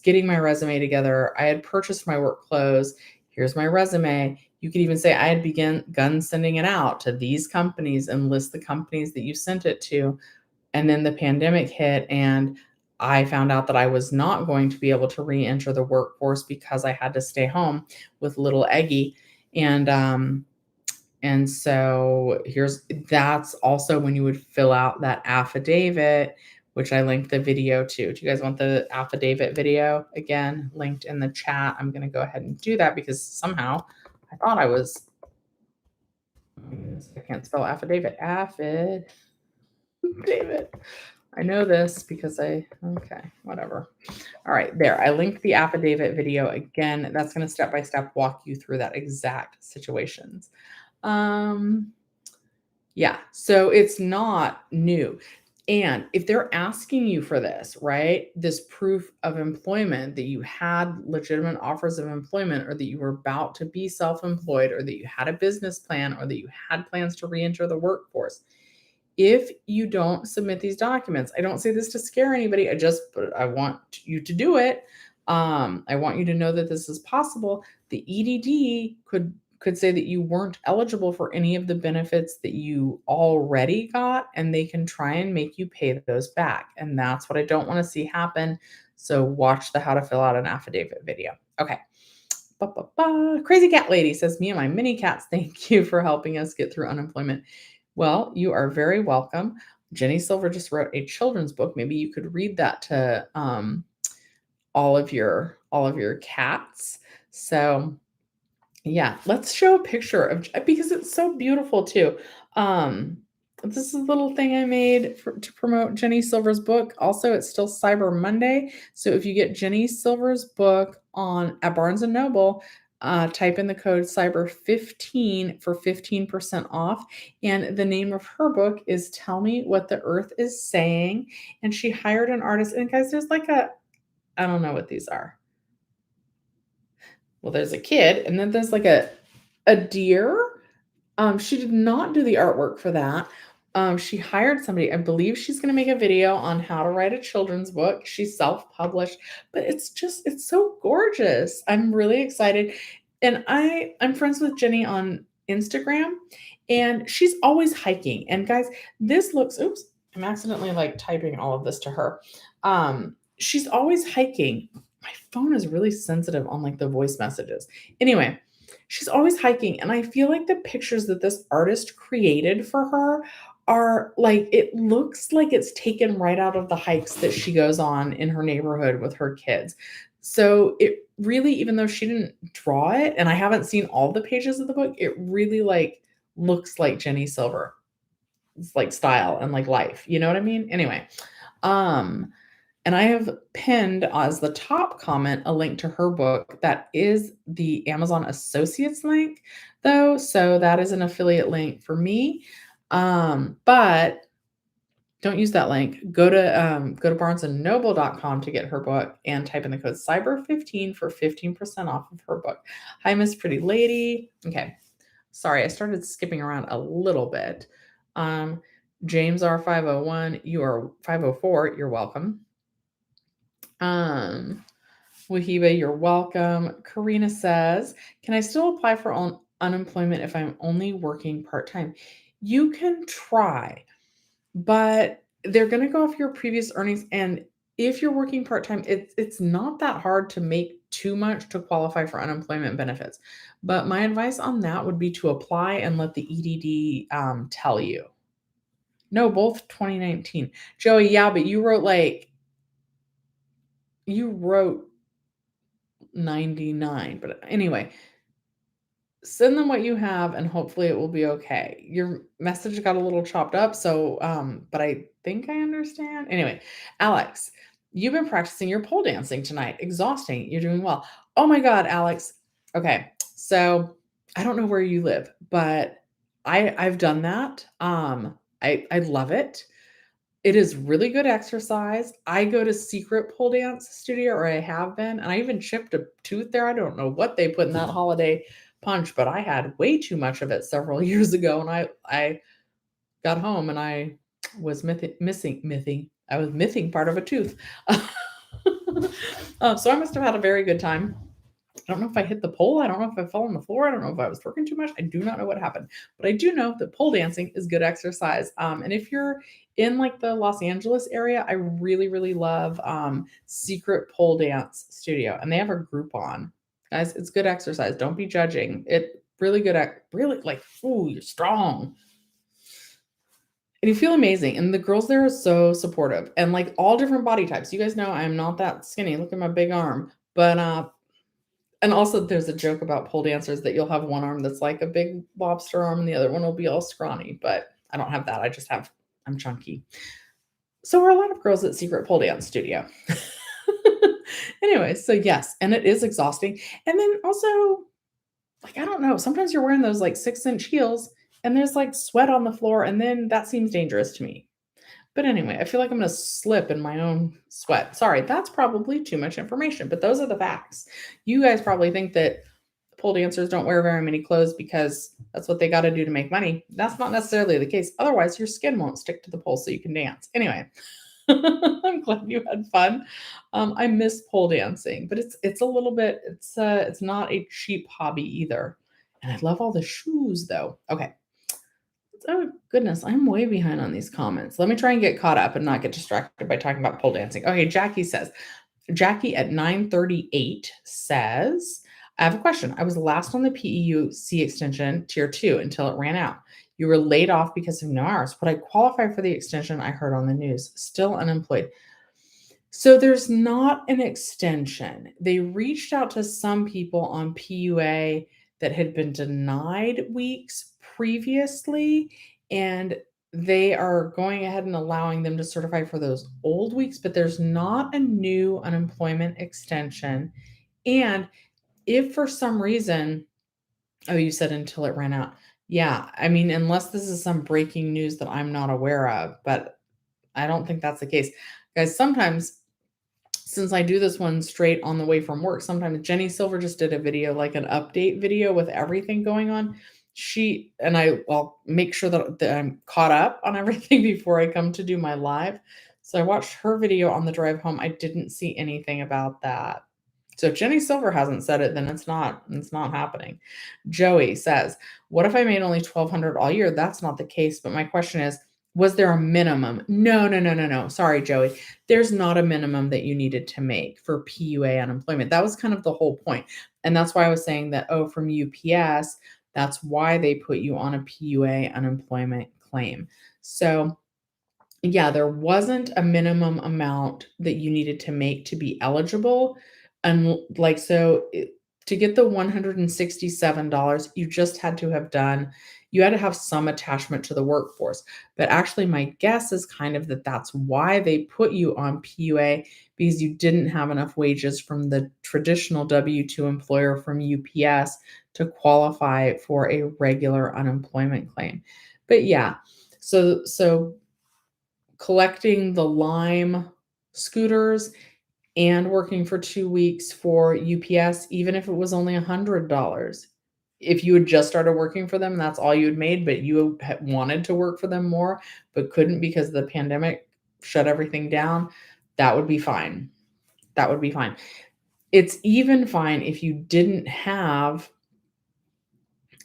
getting my resume together. I had purchased my work clothes. Here's my resume. You could even say I had begun sending it out to these companies and list the companies that you sent it to. And then the pandemic hit and I found out that I was not going to be able to re-enter the workforce because I had to stay home with little Eggie. And so that's also when you would fill out that affidavit, which I linked the video to. Do you guys want the affidavit video again linked in the chat? I'm going to go ahead and do that because somehow I thought I was. I can't spell affidavit. Affidavit. I know this because okay, whatever. All right, there. I linked the affidavit video again. That's going to step by step walk you through that exact situations. Yeah, so it's not new. And if they're asking you for this, right, this proof of employment that you had legitimate offers of employment or that you were about to be self-employed or that you had a business plan or that you had plans to reenter the workforce, if you don't submit these documents, I don't say this to scare anybody. But I want you to do it. I want you to know that this is possible. The EDD could say that you weren't eligible for any of the benefits that you already got, and they can try and make you pay those back. And that's what I don't want to see happen. So watch the how to fill out an affidavit video. Okay. Crazy cat lady says, me and my mini cats, thank you for helping us get through unemployment. Well, you are very welcome. Ginny Silver just wrote a children's book. Maybe you could read that to all of your cats. So yeah, let's show a picture of, because it's so beautiful too. This is a little thing I made to promote Ginny Silver's book. Also, it's still Cyber Monday, so if you get Ginny Silver's book at Barnes and Noble, type in the code Cyber15 for 15% off. And the name of her book is Tell Me What the Earth is Saying. And she hired an artist. And guys, there's like I don't know what these are. Well, there's a kid, and then there's like a deer. She did not do the artwork for that. She hired somebody. I believe she's going to make a video on how to write a children's book. She's self-published, but it's so gorgeous. I'm really excited. And I'm friends with Jenny on Instagram, and she's always hiking. And guys, oops, I'm accidentally like typing all of this to her. She's always hiking. My phone is really sensitive on like the voice messages. Anyway, she's always hiking, and I feel like the pictures that this artist created for her are like, it looks like it's taken right out of the hikes that she goes on in her neighborhood with her kids. So it really, even though she didn't draw it, and I haven't seen all the pages of the book, it really like looks like Ginny Silver. It's like style and like life. You know what I mean? Anyway, and I have pinned as the top comment a link to her book. That is the Amazon Associates link, though. So that is an affiliate link for me. But don't use that link. Go to barnesandnoble.com to get her book and type in the code Cyber15 for 15% off of her book. Hi, Miss Pretty Lady. Okay. Sorry, I started skipping around a little bit. James R501, you are 504, you're welcome. Wahiba, you're welcome. Karina says, can I still apply for unemployment if I'm only working part-time? You can try, but they're going to go off your previous earnings. And if you're working part-time, it's not that hard to make too much to qualify for unemployment benefits. But my advice on that would be to apply and let the EDD tell you. No, both 2019. Joey, yeah, but you wrote 99. But anyway, send them what you have and hopefully it will be okay. Your message got a little chopped up, so but I think I understand. Anyway, Alex, you've been practicing your pole dancing tonight. Exhausting. You're doing well. Oh my God, Alex. Okay, so I don't know where you live, but I've done that. I love it. It is really good exercise. I go to Secret Pole Dance Studio, or I have been, and I even chipped a tooth there. I don't know what they put in that holiday punch, but I had way too much of it several years ago, and I got home and I was missing part of a tooth. So I must have had a very good time. I don't know if I hit the pole. I don't know if I fell on the floor. I don't know if I was working too much. I do not know what happened, but I do know that pole dancing is good exercise. And if you're in like the Los Angeles area, I really, really love Secret Pole Dance Studio, and they have a Groupon. Guys, it's good exercise. Don't be judging. It really good. Really like, ooh, you're strong. And you feel amazing. And the girls there are so supportive and like all different body types. You guys know I'm not that skinny. Look at my big arm. But and also there's a joke about pole dancers that you'll have one arm that's like a big lobster arm and the other one will be all scrawny, but I don't have that. I'm chunky. So we're a lot of girls at Secret Pole Dance Studio. Anyway, so yes, and it is exhausting. And then also, like, I don't know, sometimes you're wearing those like 6-inch heels and there's like sweat on the floor, and then that seems dangerous to me. But anyway, I feel like I'm going to slip in my own sweat. Sorry, that's probably too much information, but those are the facts. You guys probably think that pole dancers don't wear very many clothes because that's what they got to do to make money. That's not necessarily the case. Otherwise, your skin won't stick to the pole so you can dance. Anyway, I'm glad you had fun. I miss pole dancing, but it's a little bit it's not a cheap hobby either. And I love all the shoes though. Okay. Oh goodness, I'm way behind on these comments. Let me try and get caught up and not get distracted by talking about pole dancing. Okay, Jackie at 9:38 says, I have a question. I was last on the PEUC extension tier 2 until it ran out. You were laid off because of no hours. Would I qualify for the extension I heard on the news? Still unemployed. So there's not an extension. They reached out to some people on PUA that had been denied weeks previously, and they are going ahead and allowing them to certify for those old weeks, but there's not a new unemployment extension. And if for some reason, oh, you said until it ran out. Yeah, I mean, unless this is some breaking news that I'm not aware of, but I don't think that's the case. Guys, sometimes since I do this one straight on the way from work, sometimes Ginny Silver just did a video, like an update video with everything going on. I'll make sure that I'm caught up on everything before I come to do my live. So I watched her video on the drive home. I didn't see anything about that. So if Ginny Silver hasn't said it, then it's not happening. Joey says, what if I made only $1,200 all year? That's not the case. But my question is, was there a minimum? No. Sorry, Joey. There's not a minimum that you needed to make for PUA unemployment. That was kind of the whole point. And that's why I was saying that, from UPS, that's why they put you on a PUA unemployment claim. So yeah, there wasn't a minimum amount that you needed to make to be eligible. And to get the $167, you just had to have some attachment to the workforce. But actually, my guess is kind of that's why they put you on PUA, because you didn't have enough wages from the traditional W-2 employer from UPS to qualify for a regular unemployment claim. But yeah, so collecting the Lime scooters and working for 2 weeks for UPS, even if it was only $100. If you had just started working for them, that's all you had made, but you wanted to work for them more, but couldn't because the pandemic shut everything down, that would be fine. That would be fine. It's even fine if you didn't have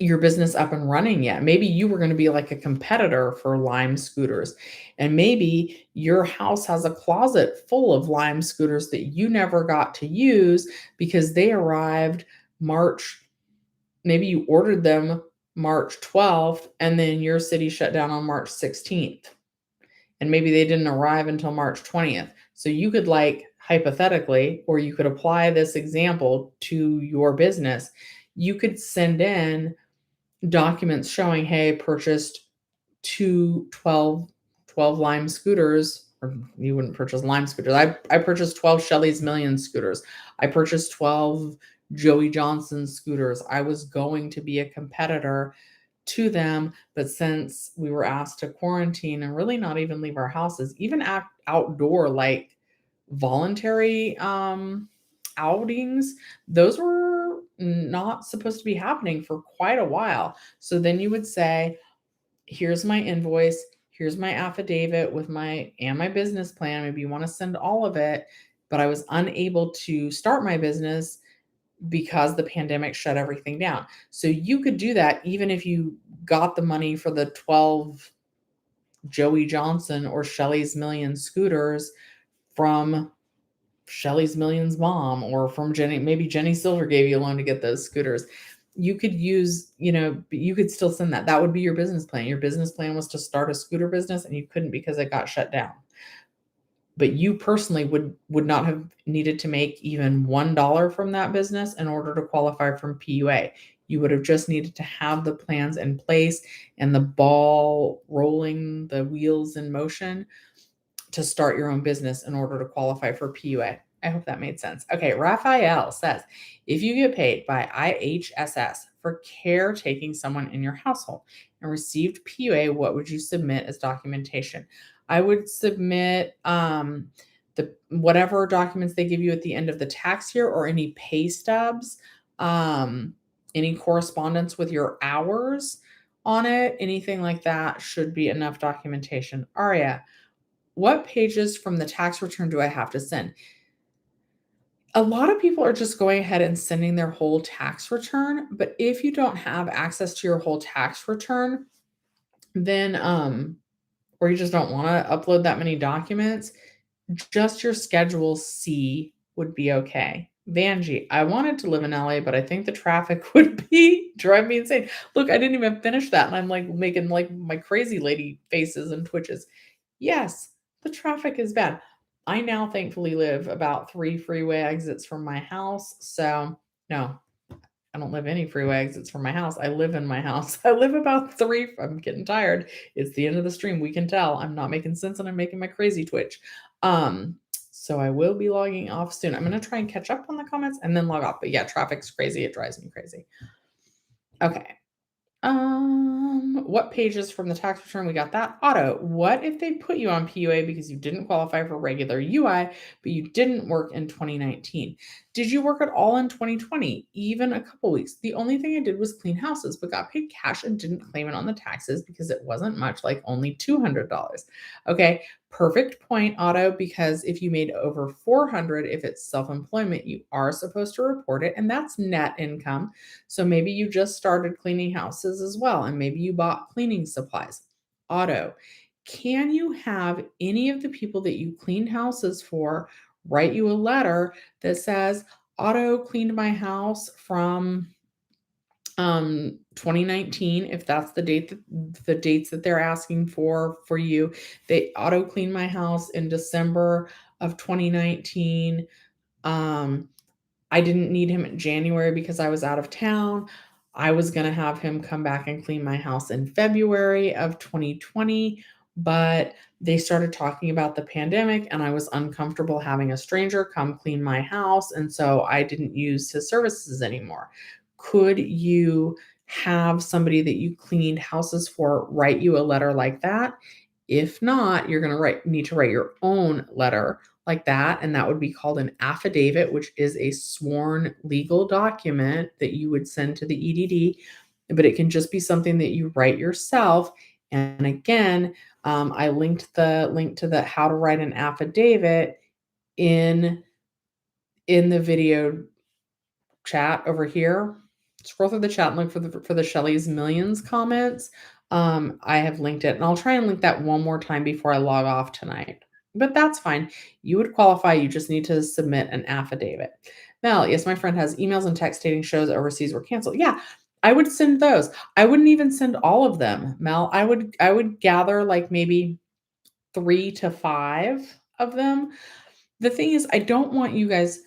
your business up and running yet. Maybe you were going to be like a competitor for Lime scooters, and maybe your house has a closet full of Lime scooters that you never got to use because they arrived maybe you ordered them March 12th and then your city shut down on March 16th. And maybe they didn't arrive until March 20th. So you could, hypothetically, or you could apply this example to your business. You could send in documents showing, hey, purchased 12 Lime scooters, or you wouldn't purchase Lime scooters. I purchased 12 Shelley's Million scooters. I purchased 12 Joey Johnson scooters. I was going to be a competitor to them, but since we were asked to quarantine and really not even leave our houses, even outdoor, voluntary outings, those were not supposed to be happening for quite a while. So then you would say, here's my invoice, here's my affidavit with my business plan. Maybe you want to send all of it, but I was unable to start my business because the pandemic shut everything down. So you could do that even if you got the money for the 12 Joey Johnson or Shelley's Million scooters from Shelley's Millions mom, or from maybe Ginny Silver gave you a loan to get those scooters. You could you could still send that. That would be your business plan. Your business plan was to start a scooter business and you couldn't because it got shut down. But you personally would not have needed to make even $1 from that business in order to qualify from PUA. You would have just needed to have the plans in place and the ball rolling, the wheels in motion to start your own business in order to qualify for PUA. I hope that made sense. Okay, Raphael says, if you get paid by IHSS for caretaking someone in your household and received PUA, what would you submit as documentation? I would submit the whatever documents they give you at the end of the tax year or any pay stubs, any correspondence with your hours on it, anything like that should be enough documentation. Aria, what pages from the tax return do I have to send? A lot of people are just going ahead and sending their whole tax return, but if you don't have access to your whole tax return, then or you just don't want to upload that many documents, just your Schedule C would be okay. Vanjie, I wanted to live in LA, but I think the traffic would drive me insane. Look, I didn't even finish that, and I'm like making like my crazy lady faces and twitches. Yes, the traffic is bad. I now thankfully live about 3 freeway exits from my house. So, no, I don't live any freeway exits from my house. I live in my house. I live about 3. I'm getting tired. It's the end of the stream. We can tell I'm not making sense and I'm making my crazy twitch. So I will be logging off soon. I'm going to try and catch up on the comments and then log off. But yeah, traffic's crazy. It drives me crazy. Okay. What pages from the tax return? We got that. Auto, what if they put you on PUA because you didn't qualify for regular UI, but you didn't work in 2019? Did you work at all in 2020? Even a couple weeks. The only thing I did was clean houses, but got paid cash and didn't claim it on the taxes because it wasn't much, like only $200. Okay, perfect point, Auto, because if you made over 400, if it's self-employment, you are supposed to report it, and that's net income. So maybe you just started cleaning houses as well, and maybe you bought cleaning supplies. Auto, can you have any of the people that you cleaned houses for write you a letter that says, Auto cleaned my house from 2019, if that's the dates that they're asking for you. They auto cleaned my house in December of 2019. I didn't need him in January because I was out of town. I was going to have him come back and clean my house in February of 2020, but they started talking about the pandemic and I was uncomfortable having a stranger come clean my house. And so I didn't use his services anymore. Could you have somebody that you cleaned houses for write you a letter like that? If not, you're going to need to write your own letter like that, and that would be called an affidavit, which is a sworn legal document that you would send to the EDD, but it can just be something that you write yourself. And again, I linked the link to the how to write an affidavit in the video chat over here. Scroll through the chat and look for the Shelley's Millions comments. I have linked it, and I'll try and link that one more time before I log off tonight. But that's fine. You would qualify. You just need to submit an affidavit. Mel, yes, my friend has emails and text stating shows overseas were canceled. Yeah, I would send those. I wouldn't even send all of them, Mel. I would gather like maybe 3 to 5 of them. The thing is, I want you guys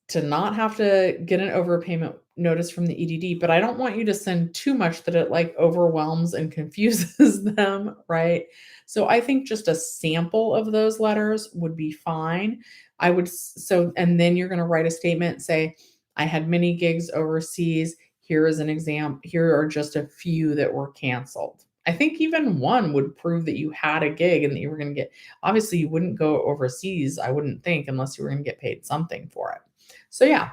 to not have to get an overpayment notice from the EDD, but I don't want you to send too much that it like overwhelms and confuses them, right? So I think just a sample of those letters would be fine. And then you're going to write a statement, say, I had many gigs overseas. Here is an example. Here are just a few that were canceled. I think even one would prove that you had a gig and that you were going to get, obviously you wouldn't go overseas, I wouldn't think, unless you were going to get paid something for it. So yeah.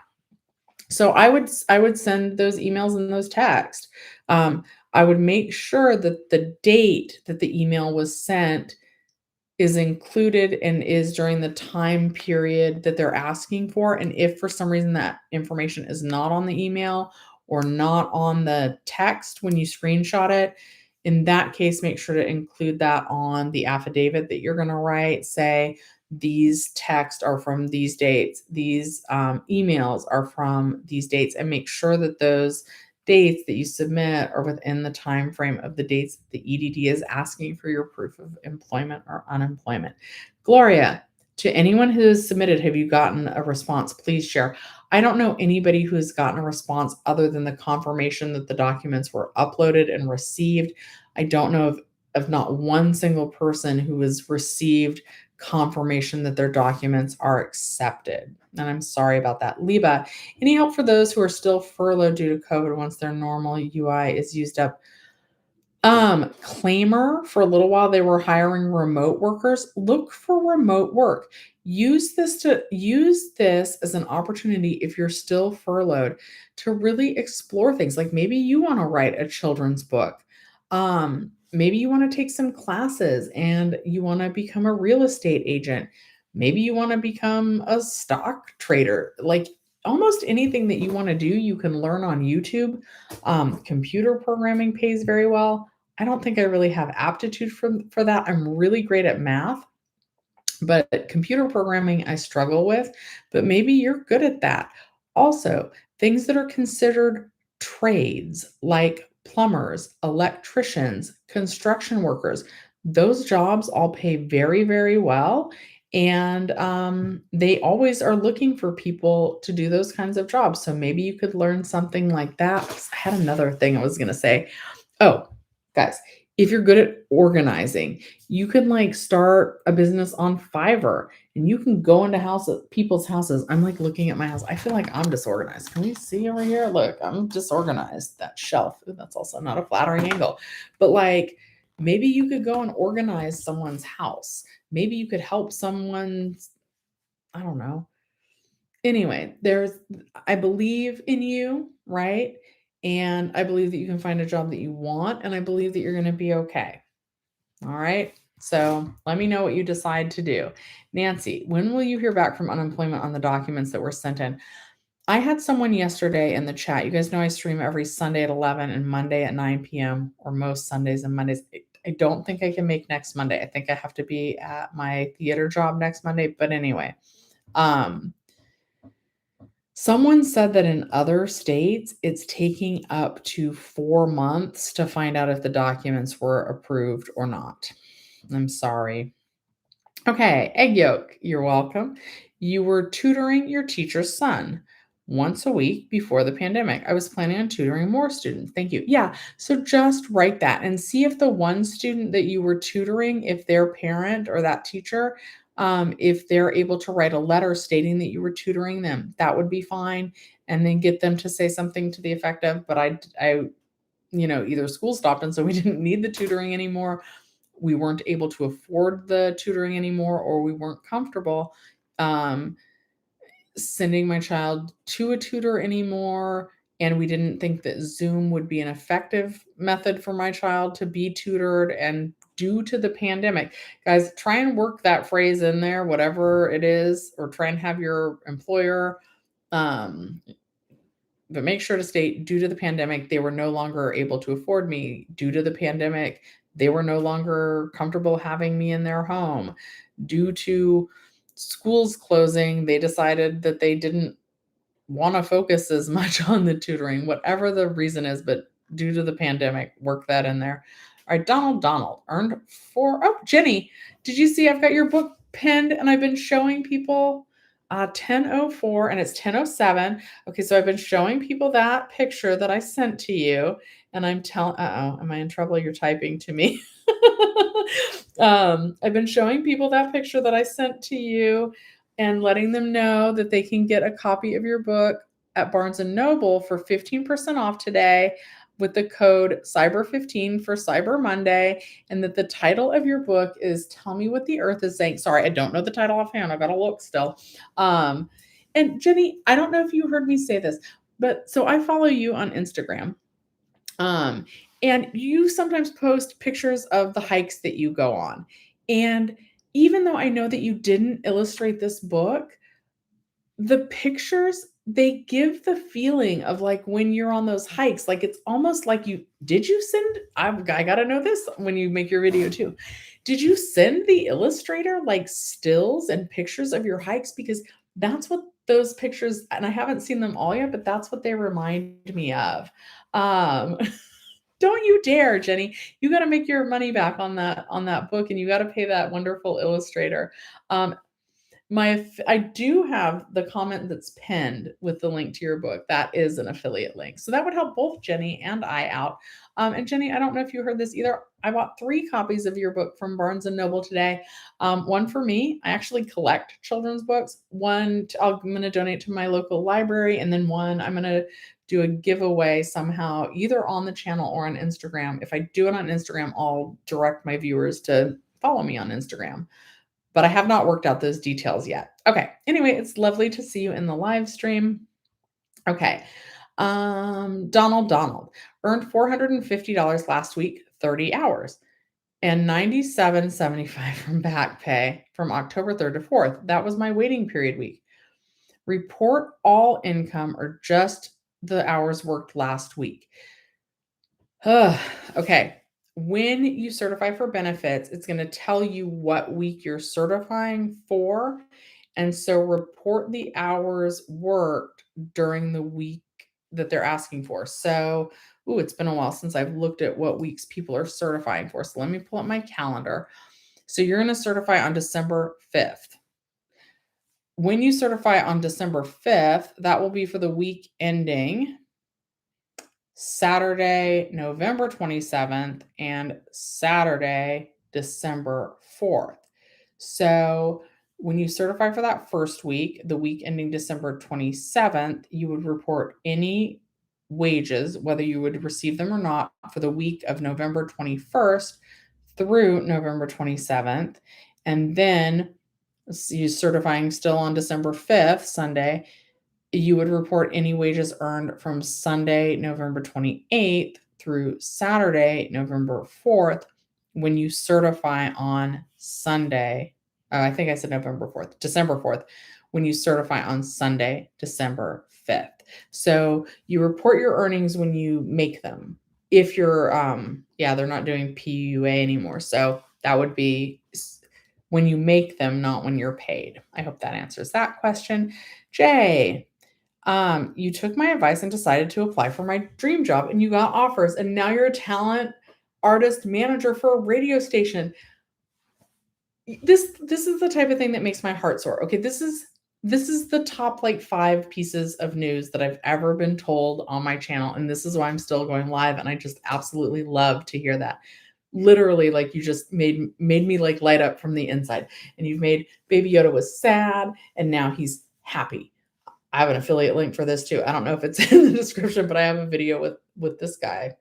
So I would send those emails and those texts. I would make sure that the date that the email was sent is included and is during the time period that they're asking for. And if for some reason that information is not on the email or not on the text when you screenshot it, in that case, make sure to include that on the affidavit that you're going to write. Say, these texts are from these dates, these emails are from these dates, and make sure that those dates that you submit are within the time frame of the dates that the EDD is asking for your proof of employment or unemployment. Gloria, to anyone who has submitted, have you gotten a response? Please share. I don't know anybody who has gotten a response other than the confirmation that the documents were uploaded and received. I don't know of not one single person who has received confirmation that their documents are accepted. And I'm sorry about that. Liba, any help for those who are still furloughed due to COVID once their normal UI is used up? Claimer, for a little while, they were hiring remote workers. Look for remote work. Use this as an opportunity if you're still furloughed to really explore things. Like maybe you want to write a children's book. Maybe you want to take some classes and you want to become a real estate agent. Maybe you want to become a stock trader. Like almost anything that you want to do, you can learn on YouTube. Computer programming pays very well. I don't think I really have aptitude for that. I'm really great at math, but computer programming I struggle with, but maybe you're good at that. Also, things that are considered trades like plumbers, electricians, construction workers, those jobs all pay very, very well. And they always are looking for people to do those kinds of jobs. So maybe you could learn something like that. I had another thing I was going to say. Oh, guys, if you're good at organizing, you can like start a business on Fiverr and you can go into people's houses. I'm like looking at my house. I feel like I'm disorganized. Can we see over here? Look, I'm disorganized. That shelf. Ooh, that's also not a flattering angle. But like maybe you could go and organize someone's house. Maybe you could help someone, I don't know. Anyway, I believe in you, right? And I believe that you can find a job that you want, and I believe that you're going to be okay. All right. So let me know what you decide to do. Nancy, when will you hear back from unemployment on the documents that were sent in? I had someone yesterday in the chat. You guys know I stream every Sunday at 11 and Monday at 9 p.m. or most Sundays and Mondays. I don't think I can make next Monday. I think I have to be at my theater job next Monday. But anyway, someone said that in other states, it's taking up to 4 months to find out if the documents were approved or not. I'm sorry. Okay, egg yolk, you're welcome. You were tutoring your teacher's son once a week before the pandemic. I was planning on tutoring more students. Thank you. Yeah, so just write that and see if the one student that you were tutoring, if their parent or that teacher, if they're able to write a letter stating that you were tutoring them, that would be fine. And then get them to say something to the effect of, but either school stopped and so we didn't need the tutoring anymore, we weren't able to afford the tutoring anymore, or we weren't comfortable sending my child to a tutor anymore, and we didn't think that Zoom would be an effective method for my child to be tutored, and due to the pandemic. Guys, try and work that phrase in there, whatever it is, or try and have your employer but make sure to state, due to the pandemic, they were no longer able to afford me. Due to the pandemic, they were no longer comfortable having me in their home. Due to schools closing, they decided that they didn't want to focus as much on the tutoring, whatever the reason is, but due to the pandemic, work that in there. All right, Donald earned 4. Oh, Jenny, did you see I've got your book pinned and I've been showing people 10:04 and it's 10:07. Okay, so I've been showing people that picture that I sent to you, and I'm telling, am I in trouble? You're typing to me. I've been showing people that picture that I sent to you and letting them know that they can get a copy of your book at Barnes and Noble for 15% off today with the code Cyber15 for Cyber Monday, and that the title of your book is Tell Me What the Earth is Saying. Sorry, I don't know the title offhand. I gotta look still. And Jenny, I don't know if you heard me say this, but so I follow you on Instagram. And you sometimes post pictures of the hikes that you go on. And even though I know that you didn't illustrate this book, the pictures, they give the feeling of like when you're on those hikes, like it's almost like did you send, I gotta know this when you make your video too. Did you send the illustrator like stills and pictures of your hikes? Because that's what those pictures, and I haven't seen them all yet, but that's what they remind me of. Um, don't you dare, Jenny. You got to make your money back on that book, and you got to pay that wonderful illustrator. I do have the comment that's pinned with the link to your book. That is an affiliate link. So that would help both Jenny and I out. And Jenny, I don't know if you heard this either. I bought 3 copies of your book from Barnes and Noble today. One for me. I actually collect children's books. One I'm going to donate to my local library, and then one I'm going to do a giveaway somehow, either on the channel or on Instagram. If I do it on Instagram, I'll direct my viewers to follow me on Instagram. But I have not worked out those details yet. Okay. Anyway, it's lovely to see you in the live stream. Okay. Donald earned $450 last week, 30 hours, and $97.75 from back pay from October 3rd to 4th. That was my waiting period week. Report all income or just the hours worked last week. Okay. When you certify for benefits, it's going to tell you what week you're certifying for. And so report the hours worked during the week that they're asking for. So, it's been a while since I've looked at what weeks people are certifying for. So let me pull up my calendar. So you're going to certify on December 5th. When you certify on December 5th, that will be for the week ending Saturday, November 27th, and Saturday, December 4th. So when you certify for that first week, the week ending December 27th, you would report any wages, whether you would receive them or not, for the week of November 21st through November 27th. And then you certifying still on December 5th, Sunday, you would report any wages earned from Sunday, November 28th through Saturday, November 4th, when you certify on Sunday. I think I said November 4th, December 4th, when you certify on Sunday, December 5th. So you report your earnings when you make them. If you're, they're not doing PUA anymore. So that would be when you make them, not when you're paid. I hope that answers that question. Jay, you took my advice and decided to apply for my dream job, and you got offers, and now you're a talent artist manager for a radio station. This is the type of thing that makes my heart soar. Okay, this is the top 5 pieces of news that I've ever been told on my channel, and this is why I'm still going live, and I just absolutely love to hear that. Literally, you just made me light up from the inside, and you've made Baby Yoda was sad, and now he's happy. I have an affiliate link for this too. I don't know if it's in the description, but I have a video with this guy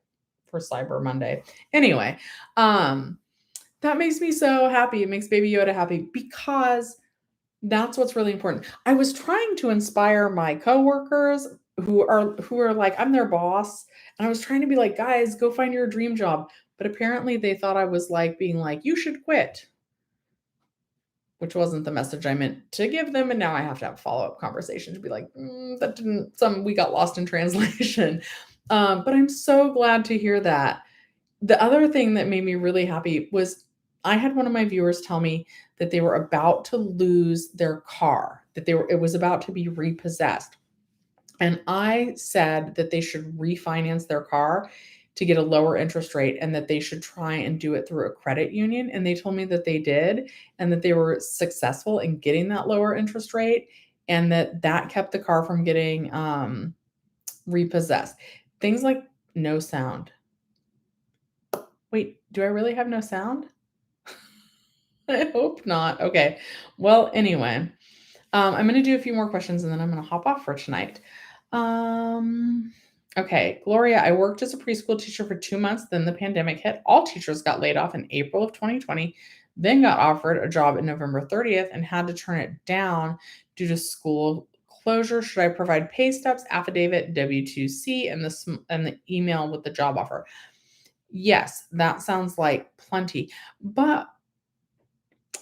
for Cyber Monday. Anyway, that makes me so happy. It makes Baby Yoda happy because that's what's really important. I was trying to inspire my coworkers who are like, I'm their boss, and I was trying to be like, guys, go find your dream job. But apparently they thought I was being like, you should quit, which wasn't the message I meant to give them. And now I have to have a follow-up conversation to be like, we got lost in translation. But I'm so glad to hear that. The other thing that made me really happy was I had one of my viewers tell me that they were about to lose their car, it was about to be repossessed. And I said that they should refinance their car to get a lower interest rate, and that they should try and do it through a credit union. And they told me that they did, and that they were successful in getting that lower interest rate, and that kept the car from getting repossessed. Things like no sound. Wait, do I really have no sound? I hope not. Okay. Well, anyway, I'm going to do a few more questions, and then I'm going to hop off for tonight. Okay, Gloria, I worked as a preschool teacher for 2 months. Then the pandemic hit. All teachers got laid off in April of 2020, then got offered a job in November 30th and had to turn it down due to school closure. Should I provide pay stubs, affidavit, W-2C, and the email with the job offer? Yes, that sounds like plenty. But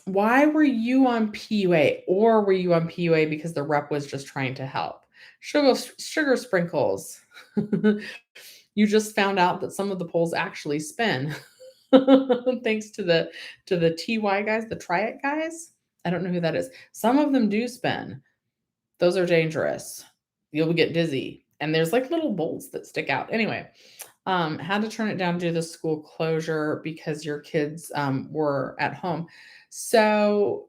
why were you on PUA? Or were you on PUA because the rep was just trying to help? Sugar sprinkles. You just found out that some of the polls actually spin. Thanks to the TY guys, the Try It guys. I don't know who that is. Some of them do spin. Those are dangerous. You'll get dizzy. And there's little bolts that stick out. Anyway, had to turn it down due to the school closure because your kids were at home. So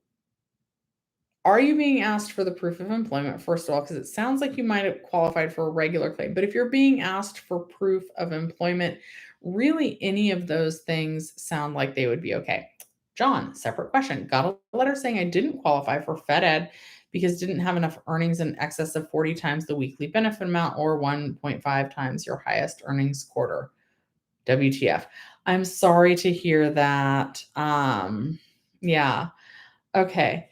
Are you being asked for the proof of employment, first of all? Because it sounds like you might have qualified for a regular claim. But if you're being asked for proof of employment, really any of those things sound like they would be okay. John, separate question. Got a letter saying I didn't qualify for Fed Ed because didn't have enough earnings in excess of 40 times the weekly benefit amount or 1.5 times your highest earnings quarter. WTF. I'm sorry to hear that. Yeah. Okay.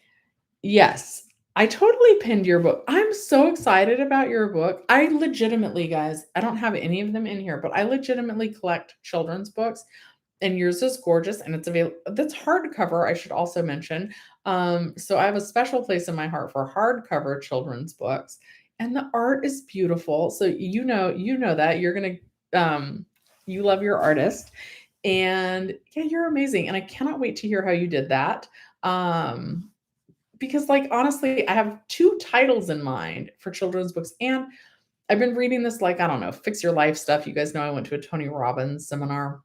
Yes. I totally pinned your book. I'm so excited about your book. I legitimately, guys, I don't have any of them in here, but I legitimately collect children's books, and yours is gorgeous and it's available. That's hardcover, I should also mention. So I have a special place in my heart for hardcover children's books, and the art is beautiful. So you know that you're gonna you love your artist, and yeah, you're amazing. And I cannot wait to hear how you did that. Um, because like honestly, I have two titles in mind for children's books, and I've been reading this like I don't know, fix your life stuff. You guys know I went to a Tony Robbins seminar.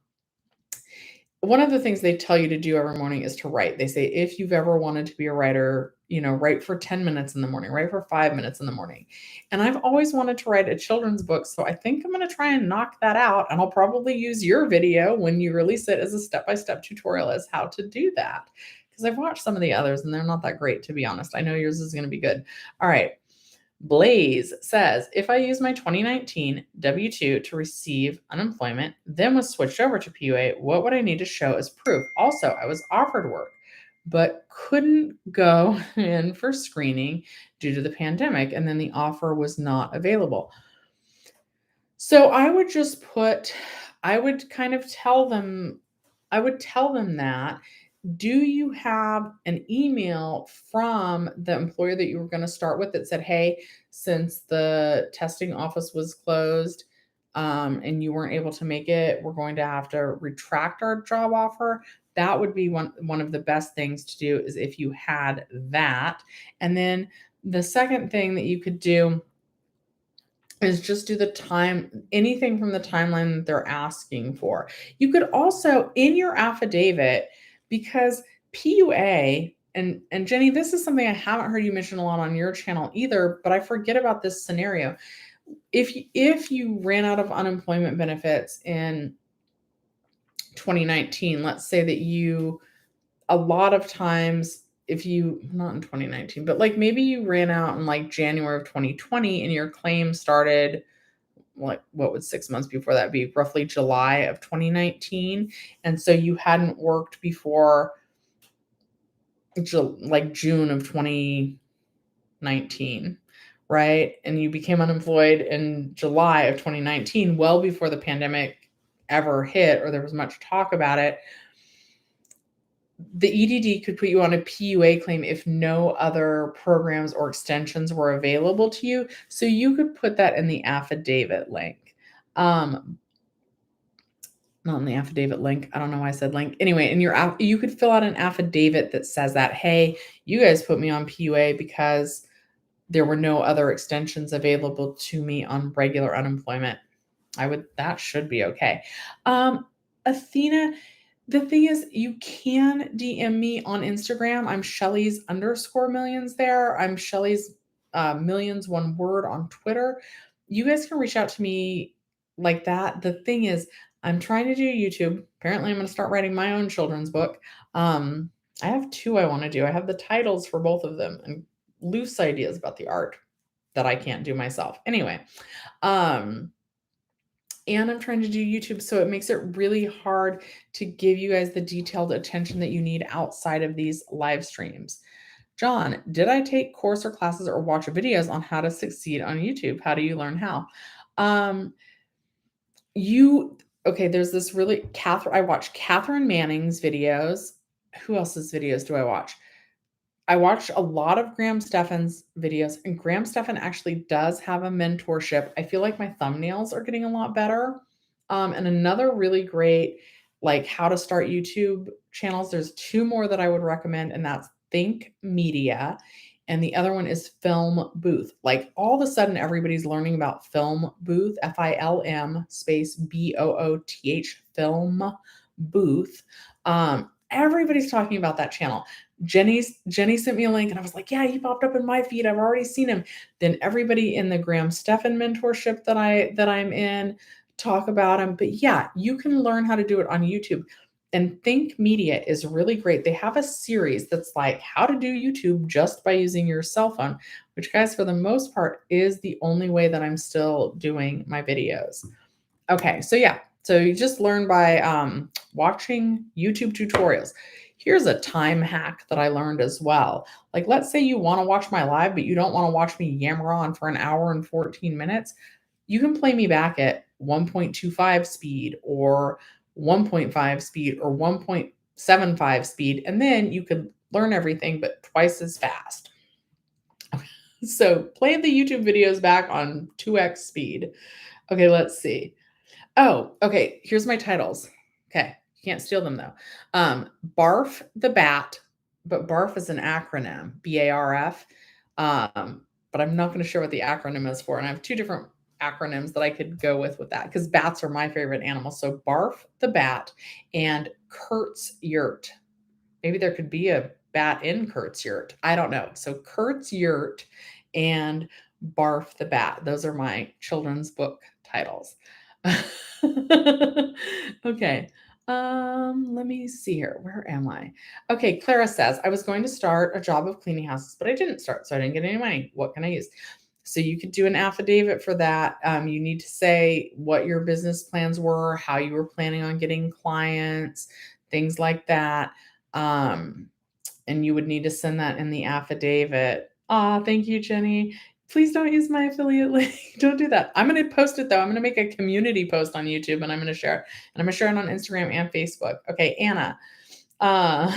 One of the things they tell you to do every morning is to write. They say if you've ever wanted to be a writer, write for 10 minutes in the morning, write for 5 minutes in the morning. And I've always wanted to write a children's book, so I think I'm going to try and knock that out, and I'll probably use your video when you release it as a step-by-step tutorial as how to do that. Because I've watched some of the others and they're not that great, to be honest. I know yours is going to be good. All right. Blaze says, if I use my 2019 W-2 to receive unemployment, then was switched over to PUA, what would I need to show as proof? Also, I was offered work, but couldn't go in for screening due to the pandemic, and then the offer was not available. So I would tell them that. Do you have an email from the employer that you were going to start with that said, hey, since the testing office was closed and you weren't able to make it, we're going to have to retract our job offer? That would be one of the best things to do, is if you had that. And then the second thing that you could do is just do anything from the timeline that they're asking for. You could also, in your affidavit, because PUA, and Jenny, this is something I haven't heard you mention a lot on your channel either, but I forget about this scenario. If you ran out of unemployment benefits in 2019, let's say that a lot of times, if you, not in 2019, but like maybe you ran out in like January of 2020 and your claim started, what would 6 months before that be? Roughly July of 2019. And so you hadn't worked before like June of 2019, right? And you became unemployed in July of 2019, well before the pandemic ever hit or there was much talk about it. The EDD could put you on a PUA claim if no other programs or extensions were available to you. So you could put that in the affidavit link. Not in the affidavit link. I don't know why I said link. Anyway, you could fill out an affidavit that says that, hey, you guys put me on PUA because there were no other extensions available to me on regular unemployment. That should be okay. Athena, the thing is, you can DM me on Instagram. I'm Shelly's _millions there. I'm Shelly's millions one word on Twitter. You guys can reach out to me like that. The thing is, I'm trying to do YouTube. Apparently, I'm going to start writing my own children's book. I have two I want to do. I have the titles for both of them and loose ideas about the art that I can't do myself. Anyway, and I'm trying to do YouTube, so it makes it really hard to give you guys the detailed attention that you need outside of these live streams. John, did I take course or classes or watch videos on how to succeed on YouTube? How do you learn how? There's this really I watch Catherine Manning's videos. Who else's videos do I watch? I watched a lot of Graham Stephan's videos, and Graham Stephan actually does have a mentorship. I feel like my thumbnails are getting a lot better. And another really great, like how to start YouTube channels. There's two more that I would recommend, and that's Think Media. And the other one is Film Booth. Like all of a sudden, everybody's learning about Film Booth, FILM space BOOTH, Film Booth. Everybody's talking about that channel. Jenny sent me a link and I was like, yeah, he popped up in my feed. I've already seen him. Then everybody in the Graham Stephan mentorship that I'm in talk about him. But yeah, you can learn how to do it on YouTube. And Think Media is really great. They have a series that's like how to do YouTube just by using your cell phone, which, guys, for the most part is the only way that I'm still doing my videos. Okay, so yeah, so you just learn by watching YouTube tutorials. Here's a time hack that I learned as well. Like, let's say you want to watch my live, but you don't want to watch me yammer on for an hour and 14 minutes. You can play me back at 1.25 speed or 1.5 speed or 1.75 speed, and then you could learn everything, but twice as fast. So play the YouTube videos back on 2x speed. Okay, let's see. Oh, okay. Here's my titles. Okay. You can't steal them though. Barf the Bat, but BARF is an acronym, BARF. But I'm not going to share what the acronym is for. And I have two different acronyms that I could go with that because bats are my favorite animal. So Barf the Bat and Kurt's Yurt. Maybe there could be a bat in Kurt's Yurt. I don't know. So Kurt's Yurt and Barf the Bat. Those are my children's book titles. Okay. Let me see here. Where am I? Okay, Clara says, I was going to start a job of cleaning houses, but I didn't start, so I didn't get any money. What can I use? So you could do an affidavit for that. You need to say what your business plans were, how you were planning on getting clients, things like that. And you would need to send that in the affidavit. Thank you, Jenny. Please don't use my affiliate link. Don't do that. I'm going to post it though. I'm going to make a community post on YouTube and I'm going to share it. And I'm going to share it on Instagram and Facebook. Okay, Anna. Are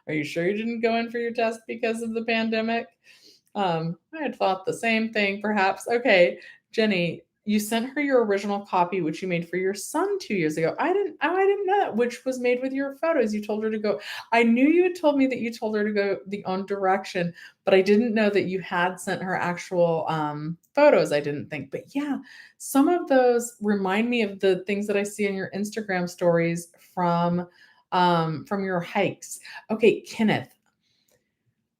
you sure you didn't go in for your test because of the pandemic? I had thought the same thing, perhaps. Okay, Jenny, you sent her your original copy, which you made for your son 2 years ago. I didn't know that, which was made with your photos. You told her to go. I knew you had told me that you told her to go the own direction, but I didn't know that you had sent her actual photos. I didn't think, but yeah, some of those remind me of the things that I see in your Instagram stories from your hikes. Okay, Kenneth,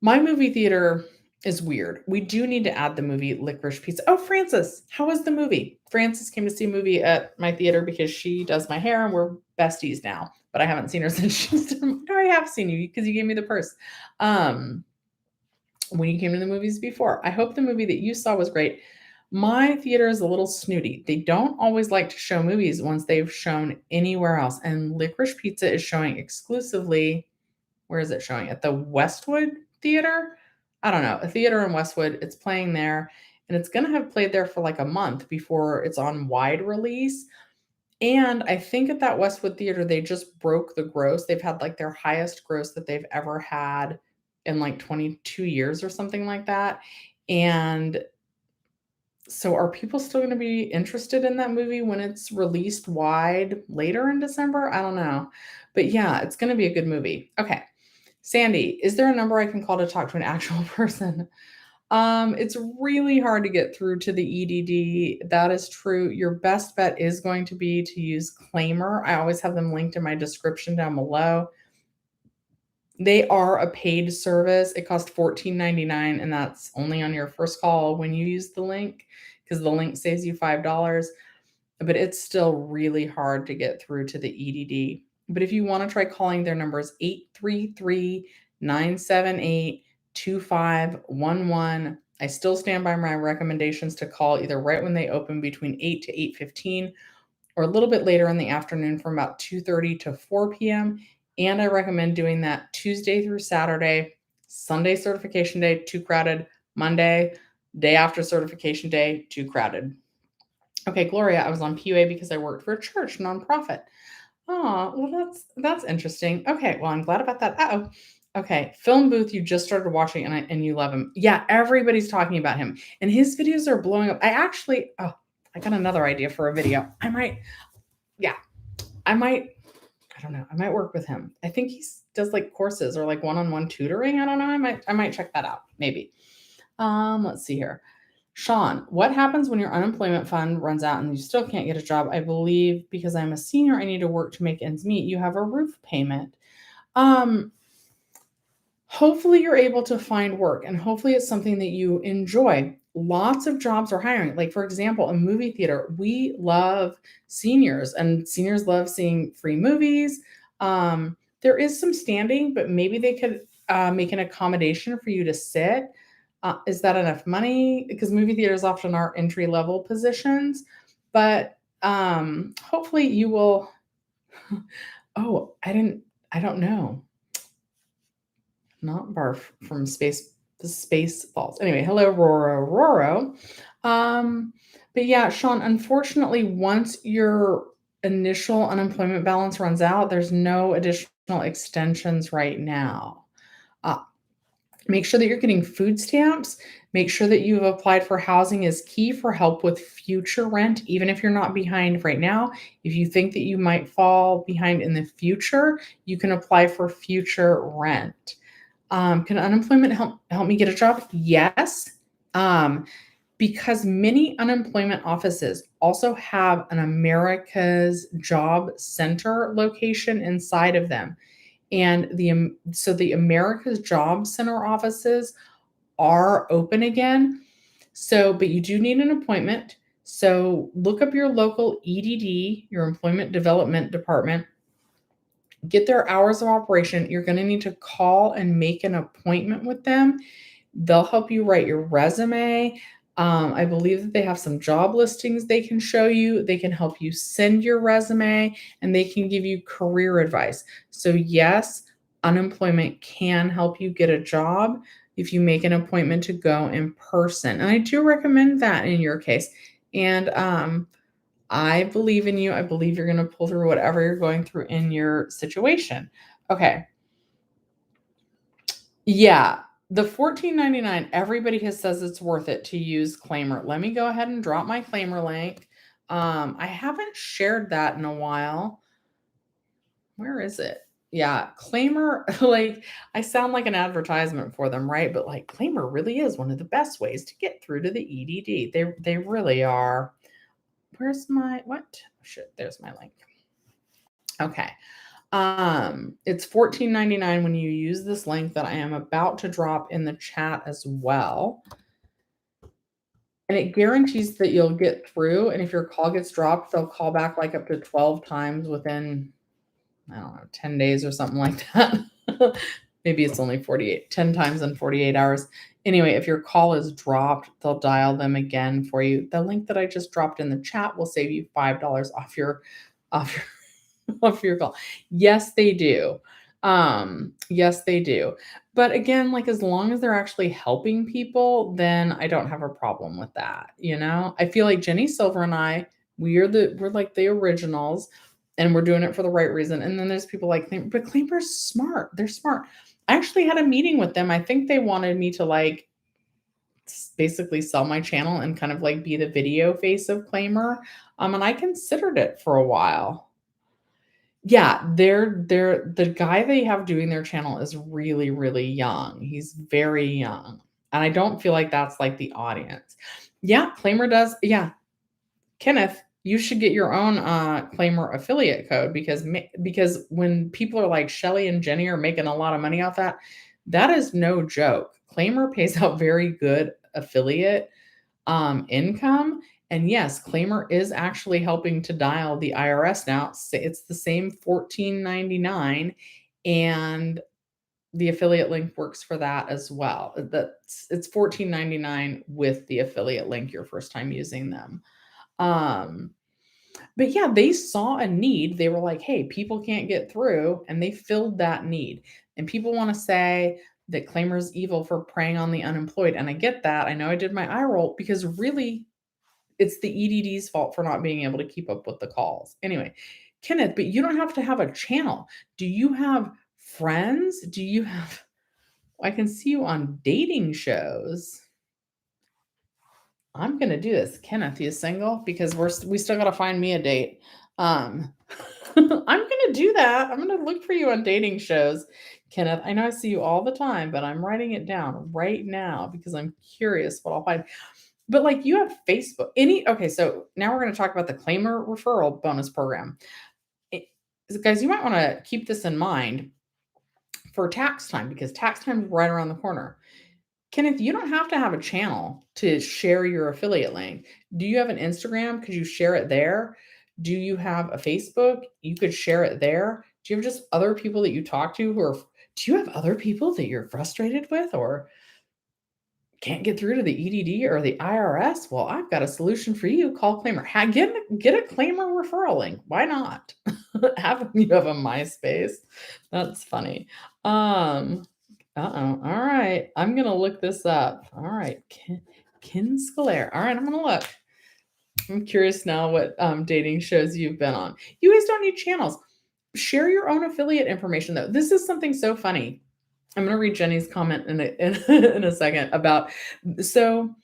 my movie theater is weird. We do need to add the movie Licorice Pizza. Oh, Frances, how was the movie? Frances came to see a movie at my theater because she does my hair and we're besties now, but I haven't seen her since she's done. No, I have seen you because you gave me the purse. When you came to the movies before. I hope the movie that you saw was great. My theater is a little snooty. They don't always like to show movies once they've shown anywhere else. And Licorice Pizza is showing exclusively, where is it showing? At the Westwood Theater? I don't know, a theater in Westwood. It's playing there and it's going to have played there for like a month before it's on wide release. And I think at that Westwood Theater, they just broke the gross. They've had like their highest gross that they've ever had in like 22 years or something like that. And so are people still going to be interested in that movie when it's released wide later in December? I don't know. But yeah, it's going to be a good movie. Okay. Sandy, is there a number I can call to talk to an actual person? It's really hard to get through to the EDD. That is true. Your best bet is going to be to use Claimer. I always have them linked in my description down below. They are a paid service. It costs $14.99, and that's only on your first call when you use the link because the link saves you $5. But it's still really hard to get through to the EDD. But if you want to try calling, their number is 833-978-2511. I still stand by my recommendations to call either right when they open between 8 to 8:15 or a little bit later in the afternoon from about 2:30 to 4 p.m. And I recommend doing that Tuesday through Saturday. Sunday certification day, too crowded. Monday, day after certification day, too crowded. Okay, Gloria, I was on PUA because I worked for a church nonprofit. Oh, well, that's interesting. Okay, well, I'm glad about that. Uh-oh. Okay, Film Booth, you just started watching and you love him. Yeah, everybody's talking about him. And his videos are blowing up. I got another idea for a video. I don't know. I might work with him. I think he does like courses or like one-on-one tutoring. I don't know. I might check that out. Maybe. Let's see here. Sean, what happens when your unemployment fund runs out and you still can't get a job? I believe because I'm a senior, I need to work to make ends meet. You have a roof payment. Hopefully, you're able to find work and hopefully it's something that you enjoy. Lots of jobs are hiring. Like, for example, a movie theater. We love seniors and seniors love seeing free movies. There is some standing, but maybe they could make an accommodation for you to sit. Is that enough money? Because movie theaters often are entry level positions, but hopefully you will. Oh, I don't know. Not barf from space balls. Anyway, hello, Roro. Um, but yeah, Sean, unfortunately, once your initial unemployment balance runs out, there's no additional extensions right now. Uh, Make sure that you're getting food stamps. Make sure that you've applied for housing is key for help with future rent, even if you're not behind right now. If you think that you might fall behind in the future, you can apply for future rent. Can unemployment help me get a job? Yes. Um, because many unemployment offices also have an America's Job Center location inside of them. And the America's Job Center offices are open again. So, but you do need an appointment. So look up your local EDD, your Employment Development Department, get their hours of operation. You're going to need to call and make an appointment with them. They'll help you write your resume. I believe that they have some job listings they can show you. They can help you send your resume and they can give you career advice. So, yes, unemployment can help you get a job if you make an appointment to go in person. And I do recommend that in your case. And I believe in you. I believe you're going to pull through whatever you're going through in your situation. Okay. Yeah. The $14.99, everybody has says it's worth it to use Claimer. Let me go ahead and drop my Claimer link. I haven't shared that in a while. Where is it? Yeah, Claimer, like I sound like an advertisement for them, right? But like Claimer really is one of the best ways to get through to the EDD. They really are. Where's my what? Shit, there's my link. Okay. It's $14.99 when you use this link that I am about to drop in the chat as well. And it guarantees that you'll get through. And if your call gets dropped, they'll call back like up to 12 times within, I don't know, 10 days or something like that. Maybe it's only 10 times in 48 hours. Anyway, if your call is dropped, they'll dial them again for you. The link that I just dropped in the chat will save you $5 off your off your call. Yes, they do. Yes, they do. But again, like as long as they're actually helping people, then I don't have a problem with that. You know, I feel like Ginny Silver and I, we're like the originals and we're doing it for the right reason. And then there's people like but Claimer's smart. They're smart. I actually had a meeting with them. I think they wanted me to like basically sell my channel and kind of like be the video face of Claimer. And I considered it for a while. Yeah, they're the guy they have doing their channel is really, really young. He's very young. And I don't feel like that's like the audience. Yeah, Claimer does. Yeah. Kenneth, you should get your own Claimer affiliate code because when people are like Shelly and Jenny are making a lot of money off that, that is no joke. Claimer pays out very good affiliate income. And yes, Claimer is actually helping to dial the IRS now. It's the same $14.99, and the affiliate link works for that as well. It's $14.99 with the affiliate link your first time using them. But yeah, they saw a need. They were like, hey, people can't get through, and they filled that need. And people want to say that Claimer's evil for preying on the unemployed. And I get that. I know I did my eye roll because really it's the EDD's fault for not being able to keep up with the calls. Anyway, Kenneth, but you don't have to have a channel. Do you have friends? Do you have I can see you on dating shows. I'm gonna do this. Kenneth, you single? Because we still gotta find me a date. I'm gonna do that. I'm gonna look for you on dating shows, Kenneth. I know I see you all the time, but I'm writing it down right now because I'm curious what I'll find. But like you have Facebook. Okay, so now we're gonna talk about the Claimer referral bonus program. Guys, you might want to keep this in mind. for tax time because tax time is right around the corner. Kenneth, you don't have to have a channel to share your affiliate link. Do you have an Instagram? Could you share it there? Do you have a Facebook? You could share it there. Do you have just other people that you talk to do you have other people that you're frustrated with or can't get through to the EDD or the IRS? Well, I've got a solution for you. Call Claimer. Get a Claimer referral link. Why not? You have a MySpace. That's funny. Uh-oh. All right. I'm going to look this up. All right. Kin Scalaire. All right. I'm going to look. I'm curious now what dating shows you've been on. You guys don't need channels. Share your own affiliate information, though. This is something so funny. I'm going to read Jenny's comment in a second about, so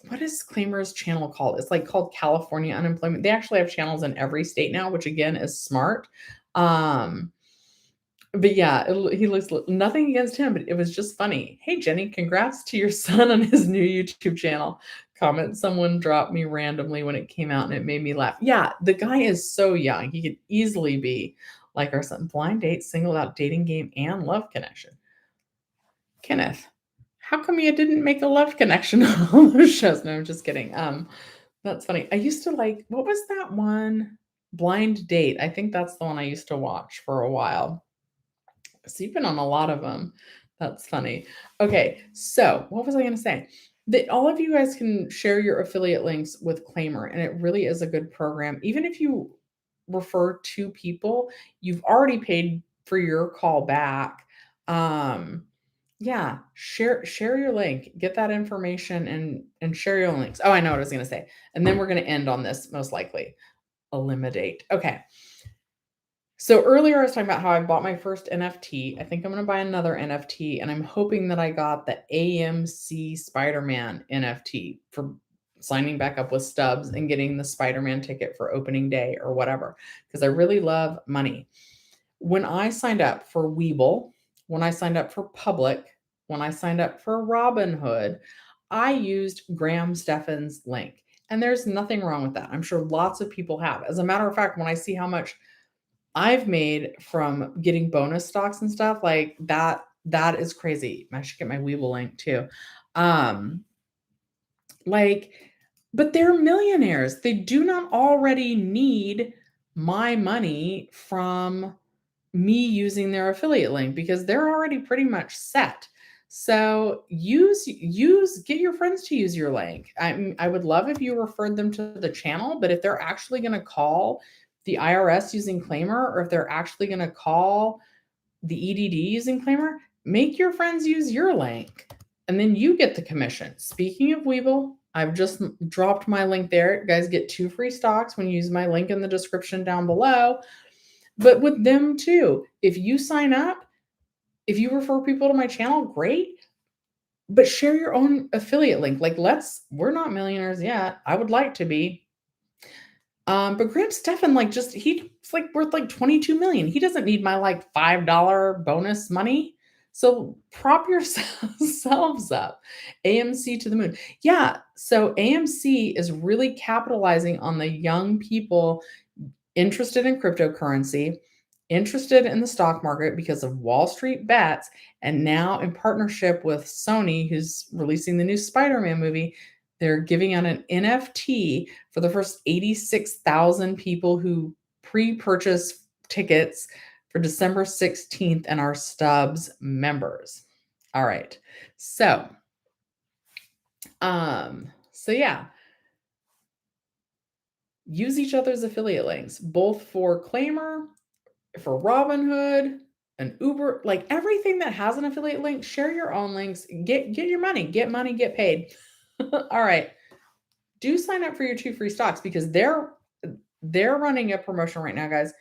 what is Claimer's channel called? It's like called California Unemployment. They actually have channels in every state now, which again is smart. But yeah, he looks nothing against him, but it was just funny. Hey, Jenny, congrats to your son on his new YouTube channel. Comment someone dropped me randomly when it came out and it made me laugh. Yeah, the guy is so young. He could easily be like our son. Blind date, singled out dating game, and love connection. Kenneth, how come you didn't make a love connection on all those shows? No, I'm just kidding. That's funny. I used to like, what was that one? Blind Date. I think that's the one I used to watch for a while. So you've been on a lot of them. That's funny. Okay, so what was I going to say? That all of you guys can share your affiliate links with Claimer, and it really is a good program. Even if you refer 2 people, you've already paid for your call back. Yeah, share your link, get that information and share your links. Oh, I know what I was going to say. And then we're going to end on this most likely. Eliminate. Okay. So earlier I was talking about how I bought my first NFT. I think I'm going to buy another NFT, and I'm hoping that I got the AMC Spider-Man NFT for signing back up with Stubbs and getting the Spider-Man ticket for opening day or whatever, because I really love money. When I signed up for Webull, when I signed up for Public, when I signed up for Robinhood, I used Graham Stephan's link. And there's nothing wrong with that. I'm sure lots of people have. As a matter of fact, when I see how much I've made from getting bonus stocks and stuff like that, that is crazy. I should get my Webull link too. Like, but they're millionaires. They do not already need my money from me using their affiliate link because they're already pretty much set. So get your friends to use your link. I would love if you referred them to the channel, but if they're actually going to call the IRS using Claimer, or if they're actually going to call the EDD using Claimer, make your friends use your link and then you get the commission. Speaking of Webull, I've just dropped my link there. You guys get 2 free stocks when you use my link in the description down below. But with them too, if you sign up, if you refer people to my channel, great. But share your own affiliate link. Like, we're not millionaires yet. I would like to be. But Graham Stephan, he's like worth like 22 million. He doesn't need my like $5 bonus money. So prop yourselves up. AMC to the moon. Yeah. So AMC is really capitalizing on the young people interested in cryptocurrency, interested in the stock market because of Wall Street bets, and now in partnership with Sony, who's releasing the new Spider-Man movie, they're giving out an NFT for the first 86,000 people who pre-purchase tickets for December 16th and are Stubbs members. All right. So yeah. Use each other's affiliate links, both for Claimer, for Robinhood, an Uber, like everything that has an affiliate link. Share your own links. Get your money. Get money. Get paid. All right. Do sign up for your 2 free stocks because they're running a promotion right now, guys.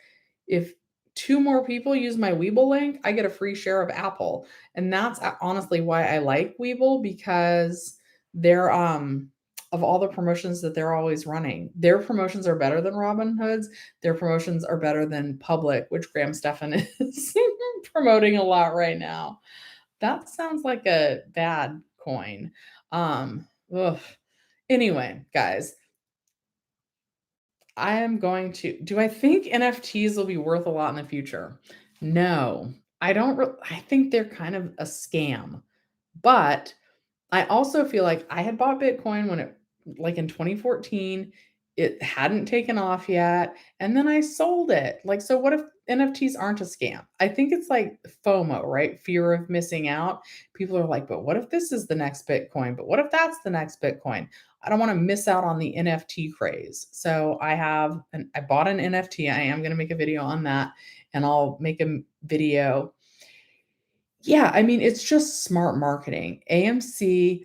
If 2 more people use my Webull link, I get a free share of Apple, and that's honestly why I like Webull, because they're of all the promotions that they're always running, their promotions are better than Robinhood's. Their promotions are better than Public, which Graham Stephan is promoting a lot right now. That sounds like a bad coin. Ugh. Anyway, guys, do I think NFTs will be worth a lot in the future? No, I think they're kind of a scam, but I also feel like I had bought Bitcoin when it like in 2014, it hadn't taken off yet, and then I sold it. Like, so what if NFTs aren't a scam? I think it's like FOMO, right? Fear of missing out. People are like, but what if this is the next Bitcoin? But what if that's the next Bitcoin? I don't want to miss out on the NFT craze. So I bought an NFT. I am going to make a video on that, and I'll make a video. Yeah, I mean, it's just smart marketing. AMC,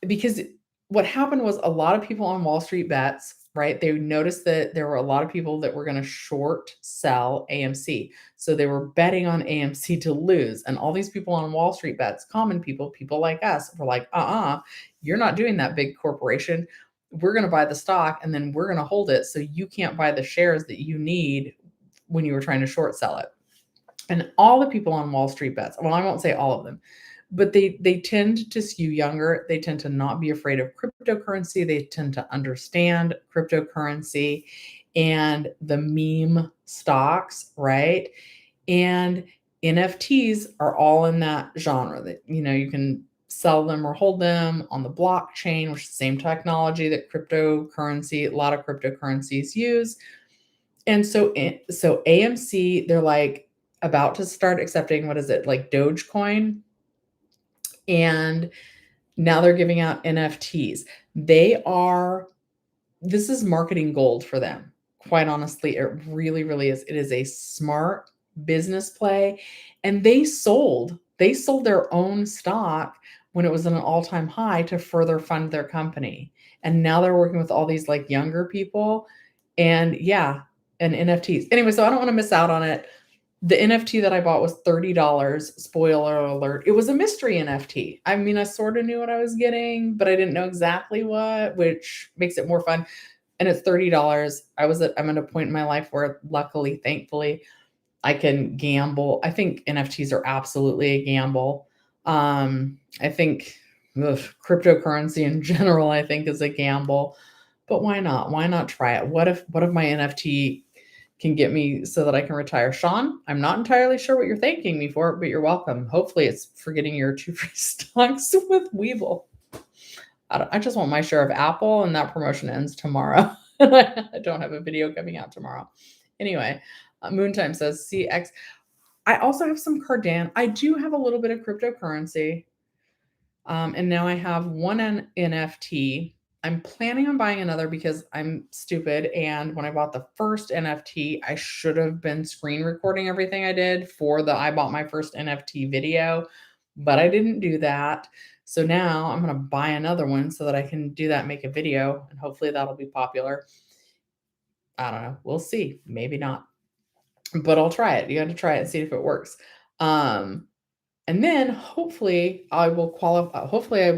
because what happened was a lot of people on Wall Street bets, right? They noticed that there were a lot of people that were going to short sell AMC. So they were betting on AMC to lose. And all these people on Wall Street bets, common people like us, were like, you're not doing that, big corporation. We're going to buy the stock and then we're going to hold it so you can't buy the shares that you need when you were trying to short sell it. And all the people on Wall Street bets, well, I won't say all of them, but they tend to skew younger. They tend to not be afraid of cryptocurrency. They tend to understand cryptocurrency and the meme stocks, right? And NFTs are all in that genre that, you can sell them or hold them on the blockchain, which is the same technology that a lot of cryptocurrencies use. And so AMC, they're like about to start accepting, what is it, like Dogecoin? And now they're giving out NFTs. This is marketing gold for them. Quite honestly, it really, really is. It is a smart business play. And they sold their own stock when it was at an all-time high to further fund their company. And now they're working with all these like younger people and NFTs. Anyway, so I don't want to miss out on it. The NFT that I bought was $30. Spoiler alert. It was a mystery NFT. I mean, I sort of knew what I was getting, but I didn't know exactly what, which makes it more fun. And it's $30. I'm at a point in my life where luckily, thankfully, I can gamble. I think NFTs are absolutely a gamble. I think cryptocurrency in general, I think, is a gamble. But why not? Why not try it? What if my NFT can get me so that I can retire? Sean, I'm not entirely sure what you're thanking me for, but you're welcome. Hopefully it's for getting your 2 free stocks with Weevil. I just want my share of Apple, and that promotion ends tomorrow. I don't have a video coming out tomorrow. Anyway, Moontime says CX. I also have some Cardano. I do have a little bit of cryptocurrency. And now I have one NFT. I'm planning on buying another because I'm stupid. And when I bought the first NFT, I should have been screen recording everything I did for I bought my first NFT video, but I didn't do that. So now I'm going to buy another one so that I can do that, make a video, and hopefully that'll be popular. I don't know. We'll see. Maybe not, but I'll try it. You got to try it and see if it works. And then hopefully I will qualify. Hopefully I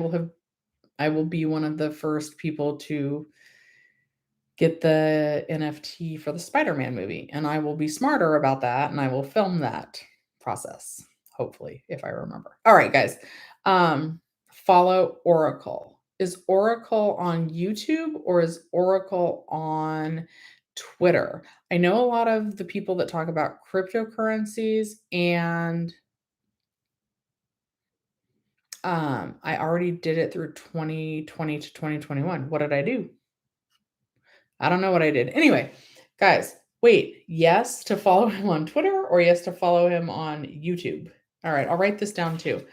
will be one of the first people to get the NFT for the Spider-Man movie, and I will be smarter about that, and I will film that process, hopefully, if I remember. All right, guys. Follow Oracle. Is Oracle on YouTube or is Oracle on Twitter? I know a lot of the people that talk about cryptocurrencies, and I already did it through 2020 to 2021. What did I do? I don't know what I did. Anyway, guys, wait, yes to follow him on Twitter or yes to follow him on YouTube? All right, I'll write this down too.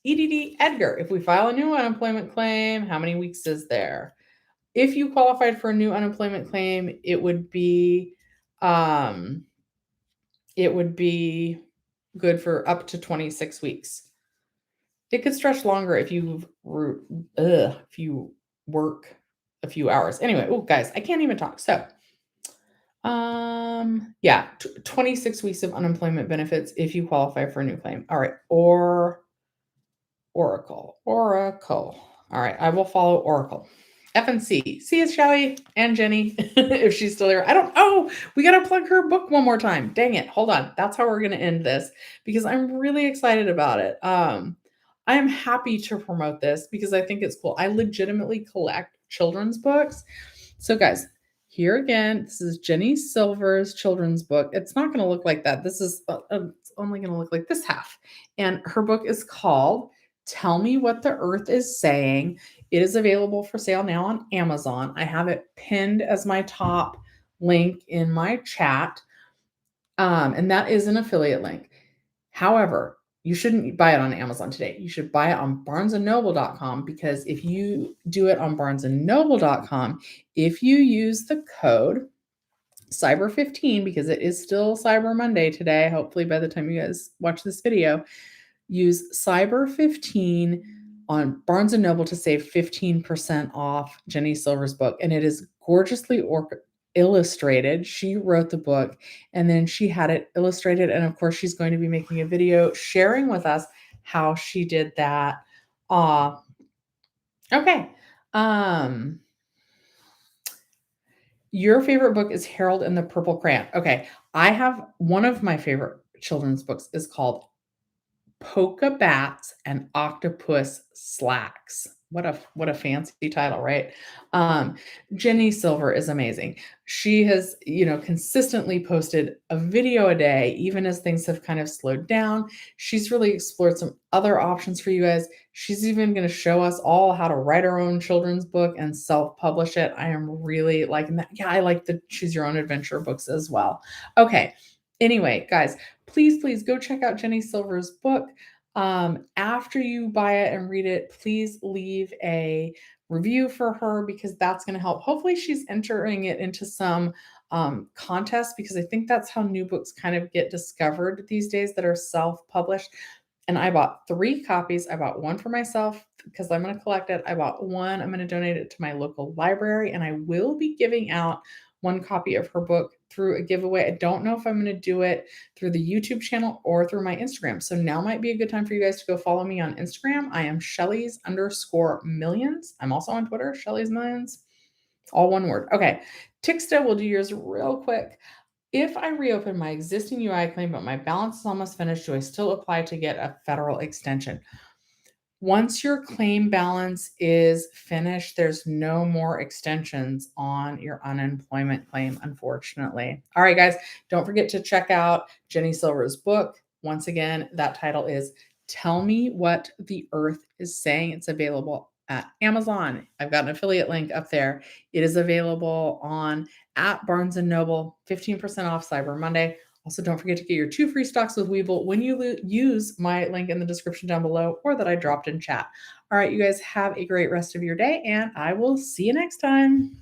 EDD Edgar, if we file a new unemployment claim, how many weeks is there? If you qualified for a new unemployment claim, it would be good for up to 26 weeks. It could stretch longer if you work a few hours. Anyway, guys, I can't even talk. So, 26 weeks of unemployment benefits if you qualify for a new claim. All right, Oracle. All right, I will follow Oracle. FNC. See you, Shelly and Jenny, if she's still there. We got to plug her book one more time. Dang it. Hold on. That's how we're going to end this because I'm really excited about it. I am happy to promote this because I think it's cool. I legitimately collect children's books. So guys, Here again, this is Ginny Silver's children's book. It's not going to look like that. This is it's only going to look like this half. And her book is called Tell Me What the Earth is Saying. It is available for sale now on Amazon. I have it pinned as my top link in my chat. And that is an affiliate link. However, you shouldn't buy it on Amazon today. You should buy it on barnesandnoble.com, because if you do it on barnesandnoble.com, if you use the code Cyber15, because it is still Cyber Monday today, hopefully by the time you guys watch this video, use Cyber15 on Barnes & Noble to save 15% off Ginny Silver's book. And it is gorgeously illustrated. She wrote the book and then she had it illustrated. And of course, she's going to be making a video sharing with us how she did that. Okay. Your favorite book is Harold and the Purple Crayon. Okay. I have one of my favorite children's books is called Polka Bats and Octopus Slacks. What a fancy title, right? Ginny Silver is amazing. She has, consistently posted a video a day, even as things have kind of slowed down. She's really explored some other options for you guys. She's even going to show us all how to write our own children's book and self-publish it. I am really liking that. Yeah, I like the Choose Your Own Adventure books as well. Okay. Anyway, guys, please go check out Ginny Silver's book. After you buy it and read it, please leave a review for her, because that's going to help. Hopefully she's entering it into some contests, because I think that's how new books kind of get discovered these days that are self-published. And I bought 3 copies. I bought one for myself because I'm going to collect it. I bought one. I'm going to donate it to my local library, and I will be giving out 1 copy of her book through a giveaway. I don't know if I'm going to do it through the YouTube channel or through my Instagram. So now might be a good time for you guys to go follow me on Instagram. I am Shelley's_millions. I'm also on Twitter, Shelley's Millions, all one word. Okay. Tixta, we'll do yours real quick. If I reopen my existing UI claim, but my balance is almost finished, do I still apply to get a federal extension? Once your claim balance is finished, there's no more extensions on your unemployment claim, unfortunately. All right, guys, don't forget to check out Ginny Silver's book. Once again, that title is Tell Me What the Earth is Saying. It's available at Amazon. I've got an affiliate link up there. It is available at Barnes & Noble, 15% off Cyber Monday. Also, don't forget to get your 2 free stocks with Webull when you use my link in the description down below, or that I dropped in chat. All right, you guys have a great rest of your day, and I will see you next time.